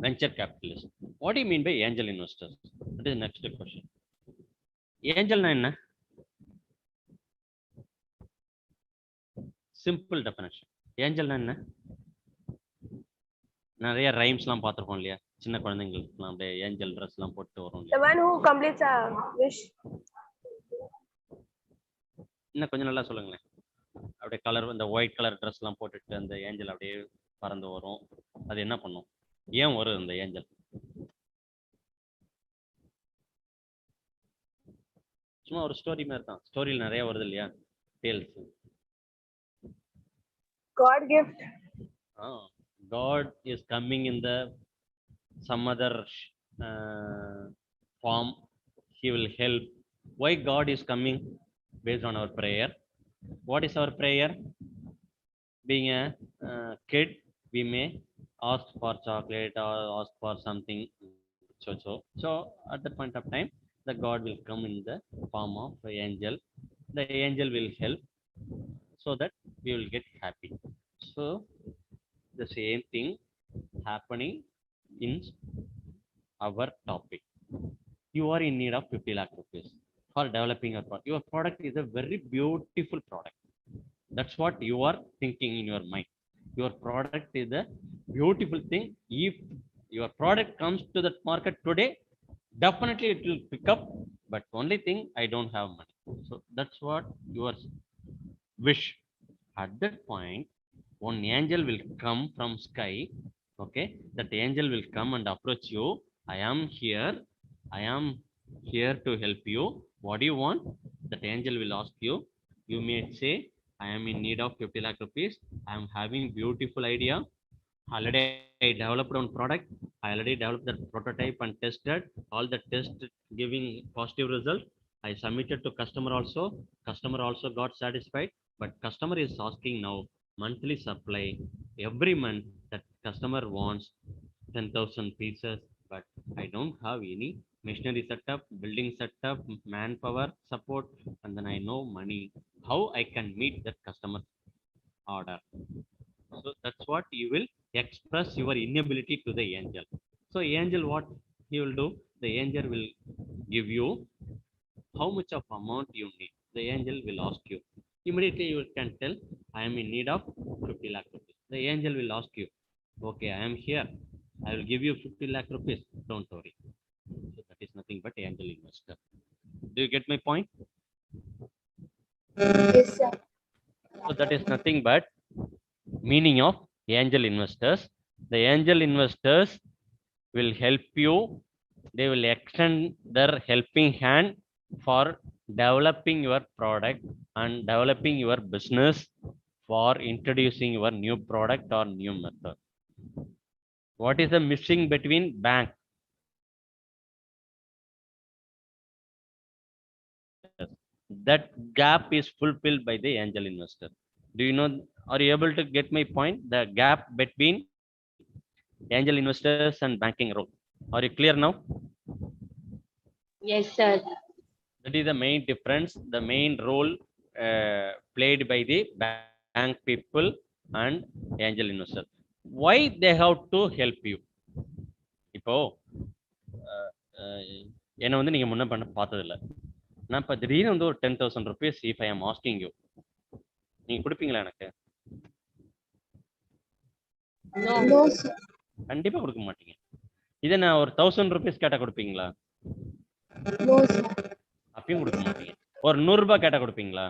venture capitalists. What do you mean by angel investors? That is the next question. Angel na enna? Simple definition. Angel na enna? நிறைய ரைம்ஸ்லாம் பார்த்துருக்கோம் இல்லையா, சின்ன குழந்தைங்களுக்குலாம் அப்படியே angel ட்ரெஸ்லாம் போட்டு வரும் The இல்லையா. one who completes a wish. இன்னும் கொஞ்சம் நல்லா சொல்லுங்களேன். அப்படியே கலர், இந்த ஒயிட் கலர் ட்ரெஸ்லாம் போட்டுட்டு அந்த ஏஞ்சல் அப்படியே பறந்து வரும். அது என்ன பண்ணும்? ஏன் வரும் அந்த ஏஞ்சல்? சும்மா ஒரு ஸ்டோரி மாதிரி தான். ஸ்டோரியில் நிறைய வருது இல்லையா, tales. God gift. God is coming in the some other form. He will help. Why God is coming? Based on our prayer. What is our prayer? Being a kid, we may ask for chocolate or ask for something. So at that point of time, the God will come in the form of an angel. The angel will help so that we will get happy. So the same thing happening in our topic. You are in need of 50 lakh rupees for developing your product. Your product is a very beautiful product. That's what you are thinking in your mind. Your product is a beautiful thing. If your product comes to the market today, definitely it will pick up. But only thing, I don't have money. So that's what your wish. At that point, one angel will come from sky. Okay, that angel will come and approach you. I am here. I am here to help you. What do you want? That angel will ask you. You may say, I am in need of 50 lakh rupees. I am having beautiful idea. Already I developed one product. I already developed the prototype and tested. All the tests giving positive result. I submitted to customer also. Customer also got satisfied. But customer is asking now monthly supply. Every month that customer wants 10,000 pieces. But I don't have any machinery setup, building setup, manpower support, and then I know money. How I can meet that customer order? So that's what you will express your inability to the angel. So angel, what he will do? The angel will give you how much of amount you need. The angel will ask you. Immediately you can tell, I am in need of 50 lakh rupees. The angel will ask you, okay, I am here. I will give you 50 lakh rupees. Don't worry. So that is nothing but angel investor. Do you get my point? Yes, sir. So that is nothing but meaning of angel investors. The angel investors will help you. They will extend their helping hand for developing your product and developing your business, for introducing your new product or new method. What is the missing between bank? That gap is fulfilled by the angel investor. Do you know? Are you able to get my point? The gap between angel investors and banking role. Are you clear now? Yes, sir. That is the main difference, the main role played by the bank people and angel investor. Why they have to help you? இப்போ என்னை வந்து நீங்க முன்ன பண்ண பார்த்ததில்ல. நான் இப்போ திடீர்னு வந்து ஒரு 10,000 rupees if I am asking you, நீங்க கொடுப்பீங்களா எனக்கு? No, sir. கண்டிப்பா கொடுக்க மாட்டீங்க. இதை நான் ஒரு 1,000 rupees கேட்டா கொடுப்பீங்களா? No, sir. அப்பயும் கொடுக்க மாட்டீங்க. ஒரு 100 ரூபாய் கேட்டா கொடுப்பீங்களா?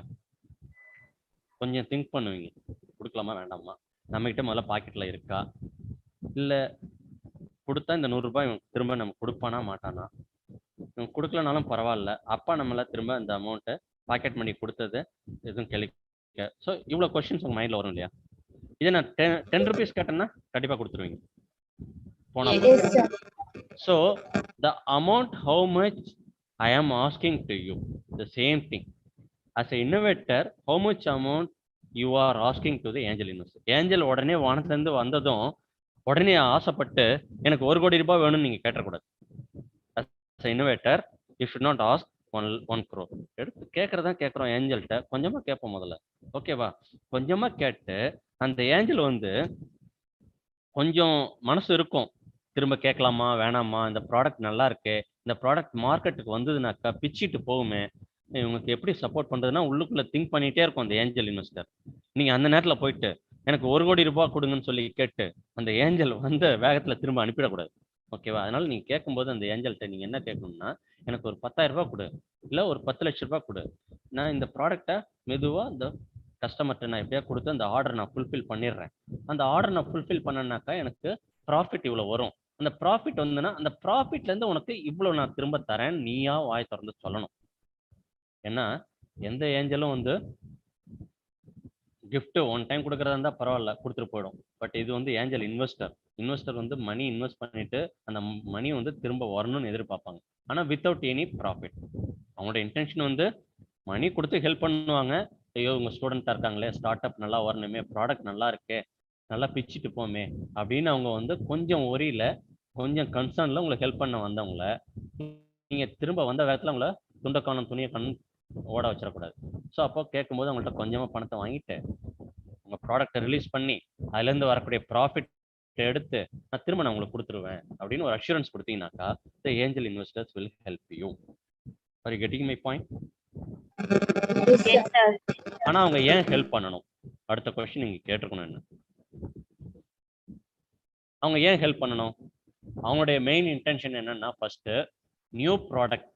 கொஞ்சம் திங்க் பண்ணுவீங்க, கொடுக்கலாமா வேண்டாமா? நம்மகிட்ட முதல்ல பாக்கெட்ல இருக்கா, இல்ல கொடுத்தா இந்த 100 ரூபாய் இவன் திரும்ப நம்ம கொடுப்பானா மாட்டானா, இவன் கொடுக்கலனாலும் பரவாயில்ல, அப்பா நம்மள திரும்ப அந்த அமௌண்ட்டை பாக்கெட் மணி கொடுத்தது எதுவும் கேள்வி. ஸோ இவ்வளோ கொஸ்டின்ஸ் உங்க மைண்ட்ல வரும் இல்லையா? இதை நான் 10 rupees கேட்டேன்னா கண்டிப்பா கொடுத்துருவீங்க போனா. So the amount how much I am asking to you, the same thing. As an innovator, how much amount you are asking to the angel investor? Angel உடனே வானத்திலிருந்து வந்ததும் உடனே ஆசைப்பட்டு எனக்கு 1 கோடி ரூபாய் வேணும்னு நீங்க கேட்டக்கூடாது. As an innovator, you should not ask 1 crore. எடுத்து கேட்கறதா கேட்கிறோம் ஏஞ்சல்கிட்ட, கொஞ்சமா கேட்போம் முதல்ல. ஓகேவா? கொஞ்சமா கேட்டு அந்த ஏஞ்சல் வந்து கொஞ்சம் மனசு இருக்கும், திரும்ப கேட்கலாமா வேணாமா, இந்த ப்ராடக்ட் நல்லா இருக்கு, இந்த ப்ராடக்ட் மார்க்கெட்டுக்கு வந்ததுனாக்கா பிச்சிட்டு போகுமே, இவங்களுக்கு எப்படி சப்போர்ட் பண்றதுன்னா உள்ளுக்குள்ள திங்க் பண்ணிட்டே இருக்கும் அந்த ஏஞ்சல் இன்வெஸ்டர். நீங்க அந்த நேரத்துல போயிட்டு எனக்கு 1 கோடி ரூபாய் கொடுங்கன்னு சொல்லி கேட்டு அந்த ஏஞ்சல் வந்து வேகத்துல திரும்ப அனுப்பிடக்கூடாது. ஓகேவா? அதனால நீங்க கேட்கும்போது அந்த ஏஞ்சல்கிட்ட நீங்க என்ன கேட்கணும்னா, எனக்கு ஒரு 10,000 ரூபாய் கொடு, இல்ல ஒரு 10 லட்சம் ரூபாய் கொடு, நான் இந்த ப்ராடக்ட்டை மெதுவா இந்த கஸ்டமர்கிட்ட நான் எப்படியா கொடுத்து அந்த ஆர்டர் நான் ஃபுல்ஃபில் பண்ணிடுறேன். அந்த ஆர்டர் நான் ஃபுல்ஃபில் பண்ணனாக்கா எனக்கு ப்ராஃபிட் இவ்வளவு வரும். அந்த ப்ராஃபிட் வந்துன்னா அந்த ப்ராஃபிட்ல இருந்து உனக்கு இவ்வளவு நான் திரும்ப தரேன், நீயா வாய் திறந்து சொல்லணும். ஏன்னா எந்த ஏஞ்சலும் வந்து கிஃப்ட் ஒன் டைம் கொடுக்கறதா இருந்தா பரவாயில்ல, கொடுத்துட்டு போயிடும். பட் இது வந்து ஏஞ்சல் இன்வெஸ்டர் வந்து மணி இன்வெஸ்ட் பண்ணிட்டு அந்த மணி வந்து திரும்ப வரணும்னு எதிர்பார்ப்பாங்க. ஆனா வித்தவுட் எனி ப்ராஃபிட். அவங்களோட இன்டென்ஷன் வந்து மணி கொடுத்து ஹெல்ப் பண்ணுவாங்க. ஐயோ உங்க ஸ்டூடெண்டா இருக்காங்களே, ஸ்டார்ட் அப் நல்லா வரணுமே, ப்ராடக்ட் நல்லா இருக்கே, நல்லா பிச்சுட்டு போமே அப்படின்னு அவங்க வந்து கொஞ்சம் ஒரியில கொஞ்சம் கன்சர்ன்ல உங்களுக்கு ஹெல்ப் பண்ண வந்தவங்கள நீங்க திரும்ப வந்த வேகத்துல அவங்கள துண்டக்கானம் துணியை ஓட வச்சிடக்கூடாது. ஸோ அப்போ கேட்கும்போது அவங்கள்ட்ட கொஞ்சமா பணத்தை வாங்கிட்டு உங்க ப்ராடக்ட்டை ரிலீஸ் பண்ணி அதுல இருந்து வரக்கூடிய ப்ராஃபிட் எடுத்து நான் திரும்ப நான் உங்களுக்கு கொடுத்துருவேன் அப்படின்னு ஒரு assurance கொடுத்தீங்கன்னாக்கா the angel investors will help you. Are you getting my point? ஆனா அவங்க ஏன் ஹெல்ப் பண்ணணும்? அடுத்த கொஸ்டின் நீங்க கேட்டிருக்கணும். என்ன அவங்க ஏன் ஹெல்ப் பண்ணணும்? அவங்களுடைய மெயின் இன்டென்ஷன் என்னன்னா, ஃபர்ஸ்ட் நியூ ப்ராடக்ட்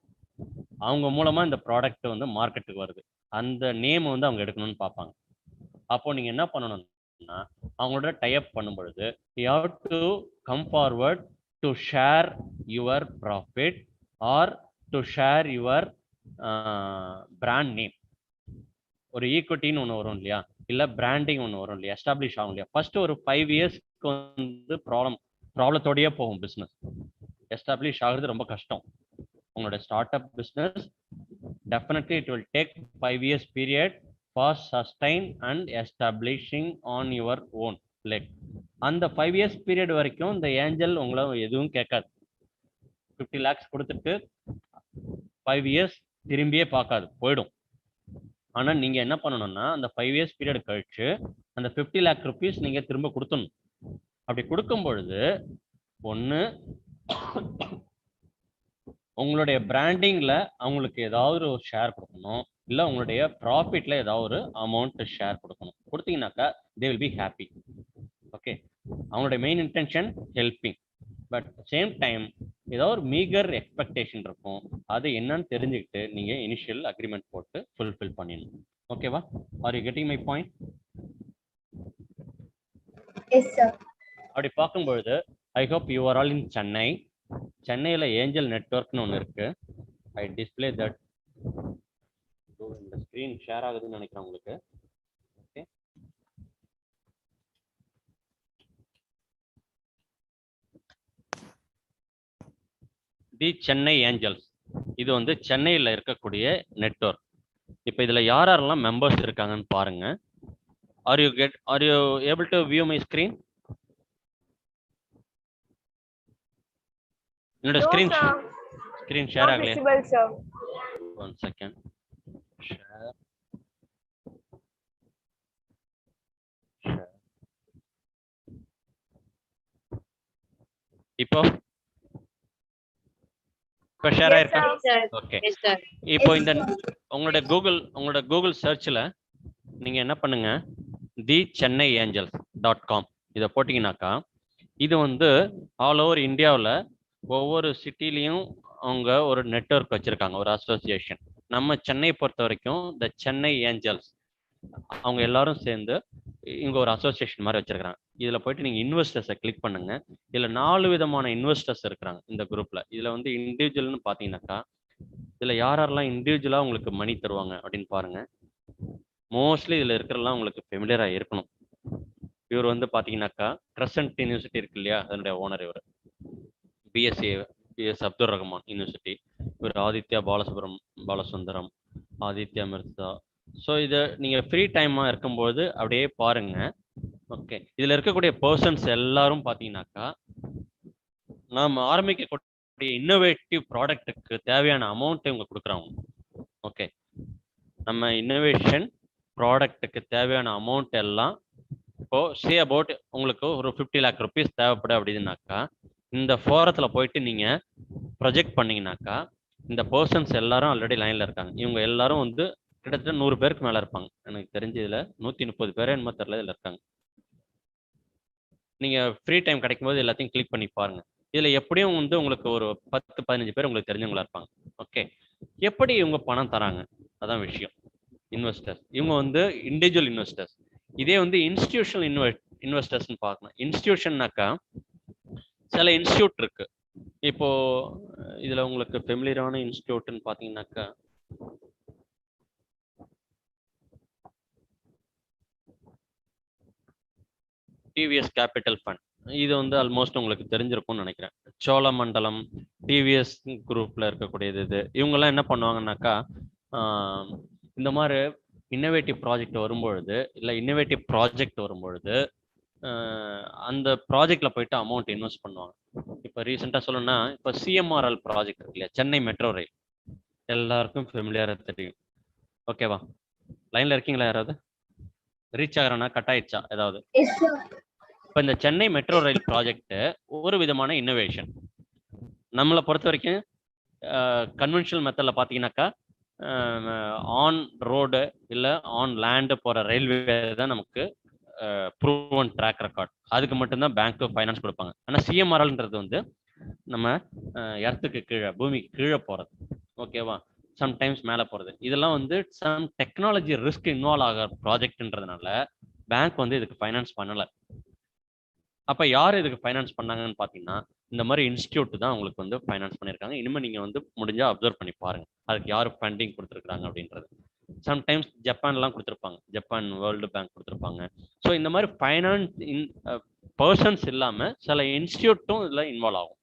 அவங்க மூலமா இந்த ப்ராடக்ட் வந்து மார்க்கெட்டுக்கு வருது, அந்த நேம் வந்து அவங்க எடுக்கணும்னு பார்ப்பாங்க. அப்போ நீங்க என்ன பண்ணணும்னா அவங்களோட டைப் பண்ணும் பொழுது you have to come forward to share your profit or to share your brand name. ஒரு ஈக்விட்டின்னு ஒன்று வரும் இல்லையா, இல்ல பிராண்டிங் ஒன்று வரும் இல்லையா, எஸ்டாப்ளிஷ் ஆகும் இல்லையா. ஃபர்ஸ்ட் ஒரு 5 இயர்ஸ்க்கு வந்து ப்ராப்ளத்தோடயே போகும் பிஸ்னஸ். எஸ்டாப்ளிஷ் ஆகுறது ரொம்ப கஷ்டம். உங்களோட start up business definitely it will take 5 years period for sustain and establishing on your own leg. அந்த 5 years period வரைக்கும் இந்த ஏஞ்சல் உங்களை எதுவும் கேட்காது. 50 lakhs கொடுத்துட்டு 5 years திரும்பியே பார்க்காது, போயிடும். ஆனா நீங்க என்ன பண்ணணும்னா அந்த 5 years period கழிச்சு அந்த 50 lakh rupees நீங்க திரும்ப கொடுக்கணும். அப்படி கொடுக்கும் பொழுது ஒண்ணு உங்களுடைய பிராண்டிங்ல அவங்களுக்கு ஏதாவது ஒரு ஷேர் கொடுக்கணும், இல்ல உங்களுடைய ப்ராஃபிட்ல ஏதாவது ஒரு அமௌண்ட் ஷேர் கொடுக்கணும். கொடுத்தீங்கன்னாக்கா they will be happy. Okay, அவங்களுடைய main intention helping. But same time ஏதாவது ஒரு மீகர் எக்ஸ்பெக்டேஷன் இருக்கும், அது என்னன்னு தெரிஞ்சுக்கிட்டு நீங்க இனிஷியல் அக்ரிமெண்ட் போட்டு ஃபுல்ஃபில் பண்ணிடணும். ஓகேவா? Are you getting my point? Yes sir. அப்படி பார்க்கும்பொழுது I hope you are all in Chennai. சென்னையில் ஏஞ்சல் நெட்வொர்க்னு ஒன்று இருக்கு. ஐ டிஸ்பிளே தட். இந்த ஸ்க்ரீன் ஷேர் ஆகுதுன்னு நினைக்கிறேன் உங்களுக்கு. ஓகே, தி சென்னை ஏஞ்சல்ஸ், இது வந்து சென்னையில் இருக்கக்கூடிய நெட்வொர்க். இப்போ இதில் யாரெல்லாம் மெம்பர்ஸ் இருக்காங்கன்னு பாருங்க. Are you able to view my screen? என்னோட ஸ்கிரீன் ஷேர் ஆகலையா? One second. ஷேர் இப்போ ஷேர் ஆயிருக்கா? ஓகே. இப்போ இந்த உங்களோட கூகுள் சர்ச்ல நீங்க என்ன பண்ணுங்க, தி சென்னை ஏஞ்சல்ஸ்.com இதை போட்டீங்கன்னாக்கா இது வந்து ஆல் ஓவர் இந்தியாவில் ஒவ்வொரு சிட்டிலையும் அவங்க ஒரு நெட்வொர்க் வச்சிருக்காங்க, ஒரு அசோசியேஷன். நம்ம சென்னை பொறுத்த வரைக்கும் த சென்னை ஏஞ்சல்ஸ் அவங்க எல்லாரும் சேர்ந்து இங்க ஒரு அசோசியேஷன் மாதிரி வச்சிருக்காங்க. இதுல போயிட்டு நீங்க இன்வெஸ்டர்ஸை கிளிக் பண்ணுங்க. இதுல 4 விதமான இன்வெஸ்டர்ஸ் இருக்கிறாங்க இந்த குரூப்ல. இதுல வந்து இண்டிவிஜுவல்னு பாத்தீங்கன்னாக்கா, இதுல யாரெல்லாம் இண்டிவிஜுவலா உங்களுக்கு மணி தருவாங்க அப்படின்னு பாருங்க. மோஸ்ட்லி இதுல இருக்கிறதெல்லாம் உங்களுக்கு ஃபெமிலியரா இருக்கணும். இவர் வந்து பாத்தீங்கன்னாக்கா கிரசன்ட் யூனிவர்சிட்டி இருக்கு இல்லையா, அதனுடைய ஓனர் இவர். BS Abdul Rahman university. இவர் ஆதித்யா பாலசுந்தரம், ஆதித்யா மிர்சா. ஸோ இதை நீங்க ஃப்ரீ டைமா இருக்கும்போது அப்படியே பாருங்க. ஓகே, இதுல இருக்கக்கூடிய பர்சன்ஸ் எல்லாரும் பாத்தீங்கன்னாக்கா, நாம ஆரம்பிக்கக்கூடிய இன்னோவேட்டிவ் ப்ராடக்ட்டுக்கு தேவையான அமௌண்ட் இவங்க கொடுக்குறாங்க. ஓகே, நம்ம இன்னோவேஷன் ப்ராடக்ட்டுக்கு தேவையான அமௌண்ட் எல்லாம் இப்போ சே அபவுட் உங்களுக்கு ஒரு 50 லேக் ருபீஸ் தேவைப்படும் அப்படின்னாக்கா, இந்த ஃபோரத்துல போயிட்டு நீங்க ப்ரொஜெக்ட் பண்ணீங்கன்னாக்கா, இந்த பர்சன்ஸ் எல்லாரும் ஆல்ரெடி லைன்ல இருக்காங்க. இவங்க எல்லாரும் வந்து கிட்டத்தட்ட 100 பேருக்கு மேல இருப்பாங்க. எனக்கு தெரிஞ்ச இதுல 130 பேரே என்னமோ தெரியல இதுல இருக்காங்க. நீங்க ஃப்ரீ டைம் கிடைக்கும் போது எல்லாத்தையும் கிளிக் பண்ணி பாருங்க. இதுல எப்படியும் வந்து உங்களுக்கு ஒரு 10-15 பேர் உங்களுக்கு தெரிஞ்சவங்களா இருப்பாங்க. ஓகே, எப்படி இவங்க பணம் தராங்க அதான் விஷயம். இன்வெஸ்டர்ஸ் இவங்க வந்து இண்டிவிஜுவல் இன்வெஸ்டர்ஸ். இதே வந்து இன்ஸ்டிடியூஷனல் இன்வெஸ்டர்ஸ்னு பார்க்கணும். இன்ஸ்டிடியூஷன்னாக்கா சில இன்ஸ்டியூட் இருக்கு. இப்போ இதுல உங்களுக்கு ஃபெமிலியரான இன்ஸ்டியூட்னு பாத்தீங்கன்னாக்கா, டிவிஎஸ் கேபிட்டல் ஃபண்ட். இது வந்து ஆல்மோஸ்ட் உங்களுக்கு தெரிஞ்சிருக்கும்னு நினைக்கிறேன். சோழமண்டலம், டிவிஎஸ் குரூப்ல இருக்கக்கூடியது இது. இவங்கெல்லாம் என்ன பண்ணுவாங்கன்னாக்கா, இந்த மாதிரி இன்னோவேட்டிவ் ப்ராஜெக்ட் வரும்பொழுது, இல்லை இன்னோவேட்டிவ் ப்ராஜெக்ட் வரும்பொழுது அந்த ப்ராஜெக்ட்ல போயிட்டு அமௌண்ட் இன்வெஸ்ட் பண்ணுவாங்க. இப்போ ரீசெண்டாக சொல்லணும்னா, இப்போ சிஎம்ஆர்எல் ப்ராஜெக்ட் இருக்கு இல்லையா, சென்னை மெட்ரோ ரயில், எல்லாருக்கும் ஃபெமிலியரா தெரியும். ஓகேவா? லைன்ல இருக்கீங்களா? யாராவது ரீச் ஆகிறனா கட் ஆயிடுச்சா ஏதாவது? இப்போ இந்த சென்னை மெட்ரோ ரயில் ப்ராஜெக்ட் ஒரு விதமான இன்னோவேஷன். நம்மளை பொறுத்த வரைக்கும் கன்வென்ஷனல் மெத்தடில் பார்த்தீங்கன்னாக்கா, ஆன் ரோடு இல்லை ஆன் லேண்டு போகிற ரயில்வே தான் நமக்கு ப்ரூவன் ட்ராக் ரெக்கார்ட். அதுக்கு மட்டும்தான் பேங்க் ஃபைனான்ஸ் கொடுப்பாங்க. ஆனால் சிஎம்ஆர்எல்ன்றது வந்து நம்ம எர்த்துக்கு கீழே, பூமிக்கு கீழே போகிறது. ஓகேவா? சம்டைம்ஸ் மேலே போகிறது. இதெல்லாம் வந்து சம் டெக்னாலஜி ரிஸ்க் இன்வால்வ் ஆகிற ப்ராஜெக்ட்ன்றதுனால பேங்க் வந்து இதுக்கு ஃபைனான்ஸ் பண்ணலை. அப்போ யார் இதுக்கு ஃபைனான்ஸ் பண்ணாங்கன்னு பார்த்தீங்கன்னா, இந்த மாதிரி இன்ஸ்டியூட் தான் உங்களுக்கு வந்து ஃபைனான்ஸ் பண்ணியிருக்காங்க. இனிமேல் நீங்கள் வந்து முடிஞ்சா அப்சர்வ் பண்ணி பாருங்க, அதுக்கு யார் ஃபண்டிங் கொடுத்துருக்காங்க அப்படின்றது. சம்டைம்ஸ் ஜப்பான்லாம் கொடுத்துருப்பாங்க, ஜப்பான் வேர்ல்டு பேங்க் கொடுத்துருப்பாங்க. ஸோ இந்த மாதிரி ஃபைனான்ஸ் பர்சன்ஸ் இல்லாமல் சில இன்ஸ்டியூட்டும் இதில் இன்வால்வ் ஆகும்.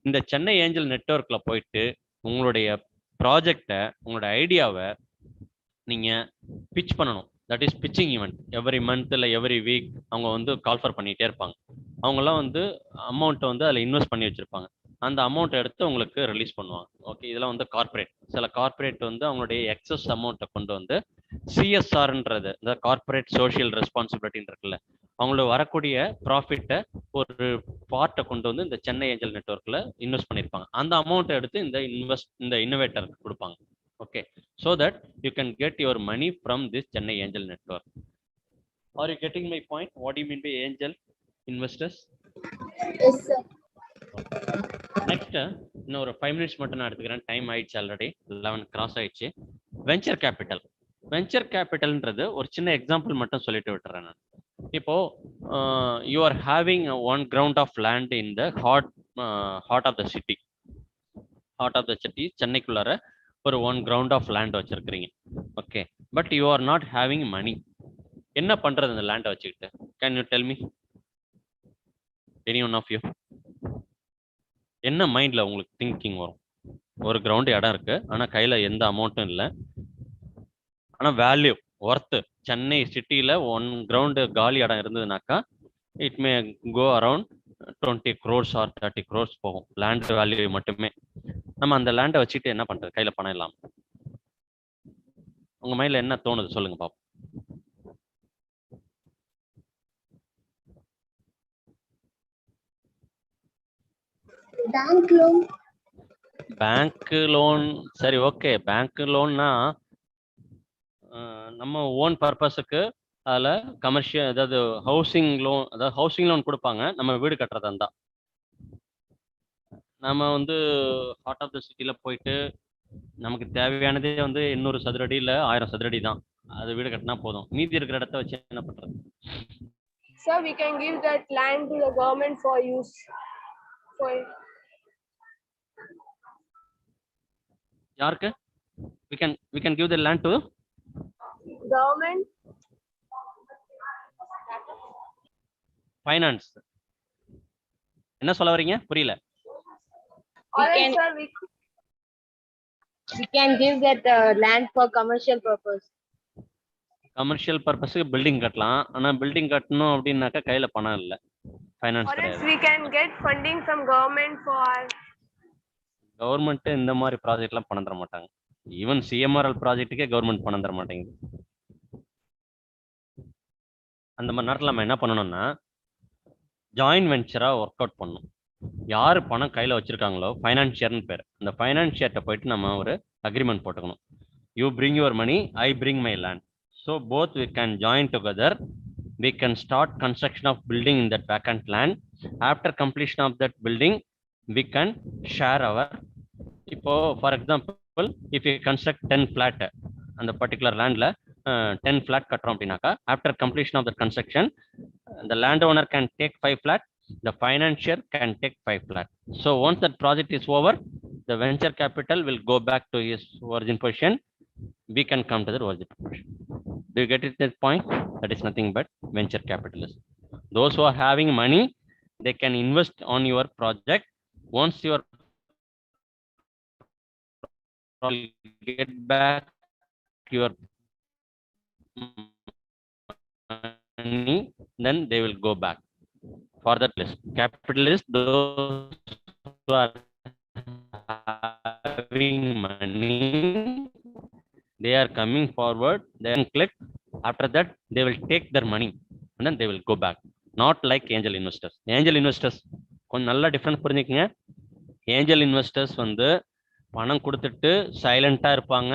இந்த சென்னை ஏஞ்சல் நெட்வொர்க்கில் போயிட்டு உங்களுடைய ப்ராஜெக்டை, உங்களோட ஐடியாவை நீங்கள் பிச் பண்ணணும். That is pitching event. Every month இல்லை எவ்ரி வீக் அவங்க வந்து கால்ஃபர் பண்ணிகிட்டே இருப்பாங்க. அவங்கெல்லாம் வந்து அமௌண்ட்டை வந்து அதில் இன்வெஸ்ட் பண்ணி வச்சுருப்பாங்க. அந்த அமௌண்ட்டை எடுத்து உங்களுக்கு ரிலீஸ் பண்ணுவாங்க. ஓகே, இதெல்லாம் வந்து கார்பரேட். சில கார்பரேட் வந்து அவங்களுடைய எக்ஸஸ் அமௌண்ட்டை கொண்டு வந்து சிஎஸ்ஆர்ன்றது, இந்த கார்பரேட் சோஷியல் ரெஸ்பான்சிபிலிட்டின்னு இருக்குல்ல, அவங்களோட வரக்கூடிய ப்ராஃபிட்டை ஒரு பார்ட்டை கொண்டு வந்து இந்த சென்னை ஏஞ்சல் நெட்வொர்க்கில் இன்வெஸ்ட் பண்ணியிருப்பாங்க. அந்த அமௌண்ட்டை எடுத்து இந்த இன்னோவேட்டருக்கு கொடுப்பாங்க. Okay, so that you can get your money from this Chennai Angel Network. Are you getting my point? What do you mean by angel investors? Yes, sir. Next, இன்னும் ஒரு 5 minutes மட்டும் நான் எடுத்துக்கிறேன். டைம் ஆயிடுச்சு, ஆல்ரெடி 11 கிராஸ் ஆயிடுச்சு. Venture capital. Venture கேபிட்டல்ன்றது ஒரு சின்ன எக்ஸாம்பிள் மட்டும் சொல்லிட்டு விட்டுறேன் நான். இப்போ you are having 1 ground of land in the heart of the city. Heart of the city, சென்னைக்குள்ளார ஒரு 1 கிரவுண்ட் ஆஃப் லேண்ட் வச்சிருக்கிறீங்க. Okay, but you are not having money. என்ன பண்றது இந்த லேண்டை வச்சுக்கிட்டு? Can you tell me, any one of you? என்ன மைண்ட்ல உங்களுக்கு திங்கிங் வரும்? ஒரு கிரவுண்ட் இடம் இருக்கு, ஆனா கையில எந்த அமௌண்ட்டும் இல்லை, ஆனா வேல்யூ ஒர்த்து, சென்னை சிட்டியில 1 கிரவுண்டு காலி இடம் இருந்ததுனாக்கா it may go around 20 crores or 30 crores போகும் லேண்ட் வேல்யூ மட்டுமே. நம்ம அந்த லேண்டை வச்சுட்டு என்ன பண்றது? கையில பணம் இல்லாம உங்க மைண்ட்ல என்ன தோணுது சொல்லுங்க பாப்போம். Bank loan. பேங்க் லோன், சரி ஓகே. பேங்க் லோன்னா நம்ம ஓன் பர்பஸுக்கு அதில் கமர்ஷியல், அதாவது ஹவுசிங் லோன், அதாவது ஹவுசிங் லோன் கொடுப்பாங்க நம்ம வீடு கட்டுறதா இருந்தா. நம்ம வந்து ஹார்ட் ஆஃப் த சிட்டியில் போயிட்டு நமக்கு தேவையானதே வந்து 800 சதுரடி இல்லை 1000 சதுரடி தான். அது வீடு கட்டினா போதும். மீதி இருக்கிற இடத்த வச்சு என்ன பண்றது? Sir, we can give that land to the government for use. For யாருக்கு? We can give the land to government. finance. என்ன சொல்ல வரீங்க? புரியல. Alright, sir, We can give that land for commercial purpose. Commercial பர்பஸ்க்கு building கட்டலாம். ஆனா building கட்டணும் அப்படின்னாக்கா கையில பணம் இல்ல, ஃபைனான்ஸ் or else கிடையாது. we can get funding from government for. Government இந்த மாதிரி ப்ராஜெக்ட் எல்லாம் பணம் தர மாட்டாங்க. ஈவன் சிஎம்ஆர்எல் ப்ராஜெக்ட்டுக்கே கவர்மெண்ட் பணம் தர மாட்டேங்குது. அந்த மாதிரி நேரத்தில் நம்ம என்ன பண்ணணும்னா ஜாயின்ட் வெஞ்சரா ஒர்க் அவுட் பண்ணணும். யாரு பணம் கையில வச்சிருக்காங்களோ ஃபைனான்சியர்னு பேர், அந்த ஃபைனான்சியர்ட்ட போயிட்டு நம்ம ஒரு அக்ரிமெண்ட் போட்டுக்கணும். You bring your money, I bring my land. So both we can join together. We can start construction of building in that vacant land. After completion of that building, we can share our. இப்போ for example, if you construct 10 flat அந்த particular landல 10 flat கட்டுறோம் அப்படின்னாக்கா, after completion of the construction, the landowner can take 5 flat, the financier can take 5 flat. So once that project is over, the venture capital will go back to his origin position. We can come to the origin position. Do you get it, that point? That is nothing but venture capitalism. Those who are having money, they can invest on your project. Once your get back your money, then they will go back. For that list, capitalist, those who are having money, they are coming forward, then click. After that, they will take their money and then they will go back. Not like angel investors. Angel investors கொஞ்சம் நல்ல difference புரிஞ்சுக்கங்க. Angel investors வந்து பணம் கொடுத்துட்டு சைலண்டா இருப்பாங்க.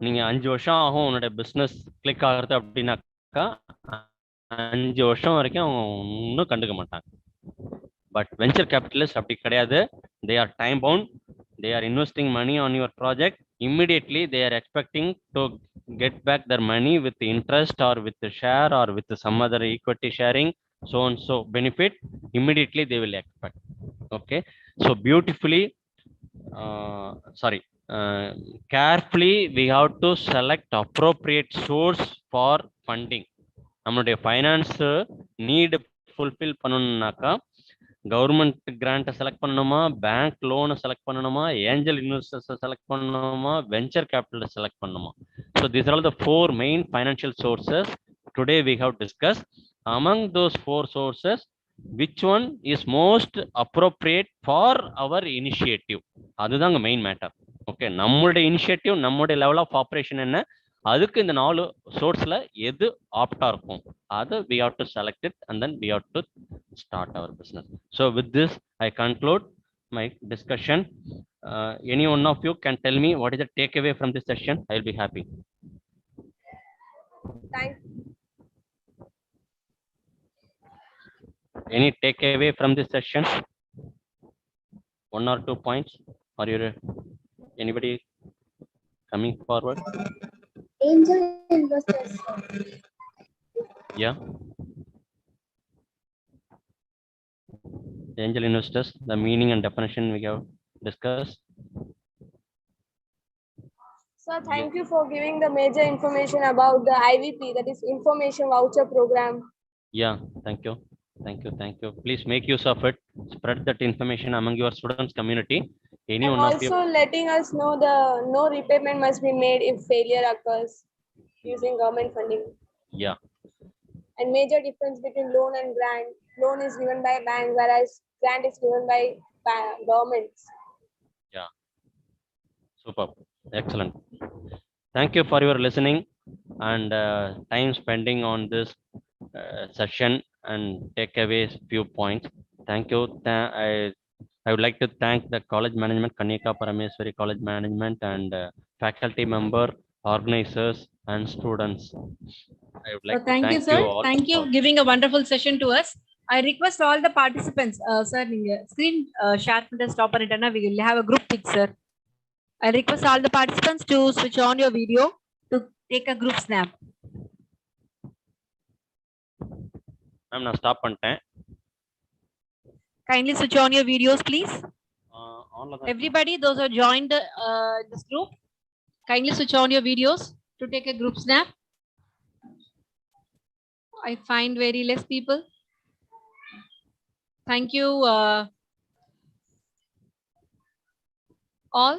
நீங்க 5 வருஷம் ஆகும் உன்னோட பிசினஸ் கிளிக் ஆகிறது அப்படின்னாக்கா 5 வருஷம் வரைக்கும் அவங்க ஒன்றும் கண்டுக்க மாட்டாங்க. பட் வெஞ்சர் கேபிட்டலிஸ்ட் அப்படி கிடையாது. They are time bound. They are investing money on your project. Immediately they are expecting to get back their money with the interest or with the share or with some other equity sharing, so and so benefit. Immediately they will expect. Okay, so beautifully, carefully we have to select appropriate source for funding. நம்மளுடைய finance need fulfil பண்ணணும்னாக்கா government கிராண்ட்டை select பண்ணணுமா, bank லோனை select பண்ணணுமா, angel இன்வெஸ்டர்ஸை select பண்ணணுமா, venture கேபிட்டலை select பண்ணணுமா? So these are the 4 main financial sources today we have discuss. Among those 4 sources which one is most appropriate for our initiative? அதுதாங்க மெயின் மேட்டர். ஓகே, நம்மளுடைய initiative, நம்மளுடைய level of operation என்ன, அதுக்கு இந்த 4 சோர்ஸ்ல எது ஆப்டா இருக்கும் அது we have to select it and then we have to start our business. So with this I conclude my discussion. Any one of you can tell me what is the takeaway from this session? I will be happy. Thank Any takeaway from this session? 1 or 2 points? Are you anybody coming forward? Angel investors. Yeah. Angel investors, the meaning and definition we have discussed. Sir, thank you for giving the major information about the IVP, that is Information Voucher Program. Yeah, thank you. Thank you. Please make use of it. Spread that information among your students community. Any And one of you. also letting us know the no repayment must be made if failure occurs using government funding. Yeah. And major difference between loan and grant. Loan is given by bank, whereas grant is given by governments. Yeah. Superb. Excellent. Thank you for your listening and time spending on this session and take away few points. Thank you. I would like to thank the college management, Kanyaka Parameswari College Management, and faculty member, organizers, and students. I would like to Thank you, you sir. all. Thank you giving a wonderful session to us. I request all the participants, sir, screen share பண்ண stop பண்ணிட்டேன்னா we will have a group pic, sir. I request all the participants to switch on your video to take a group snap. Ma'am நான் stop பண்ணிட்டேன். Kindly switch on your videos, please. ஆன்ல தான். Everybody, those who have joined this group, kindly switch on your videos to take a group snap. I find very less people. Thank you all.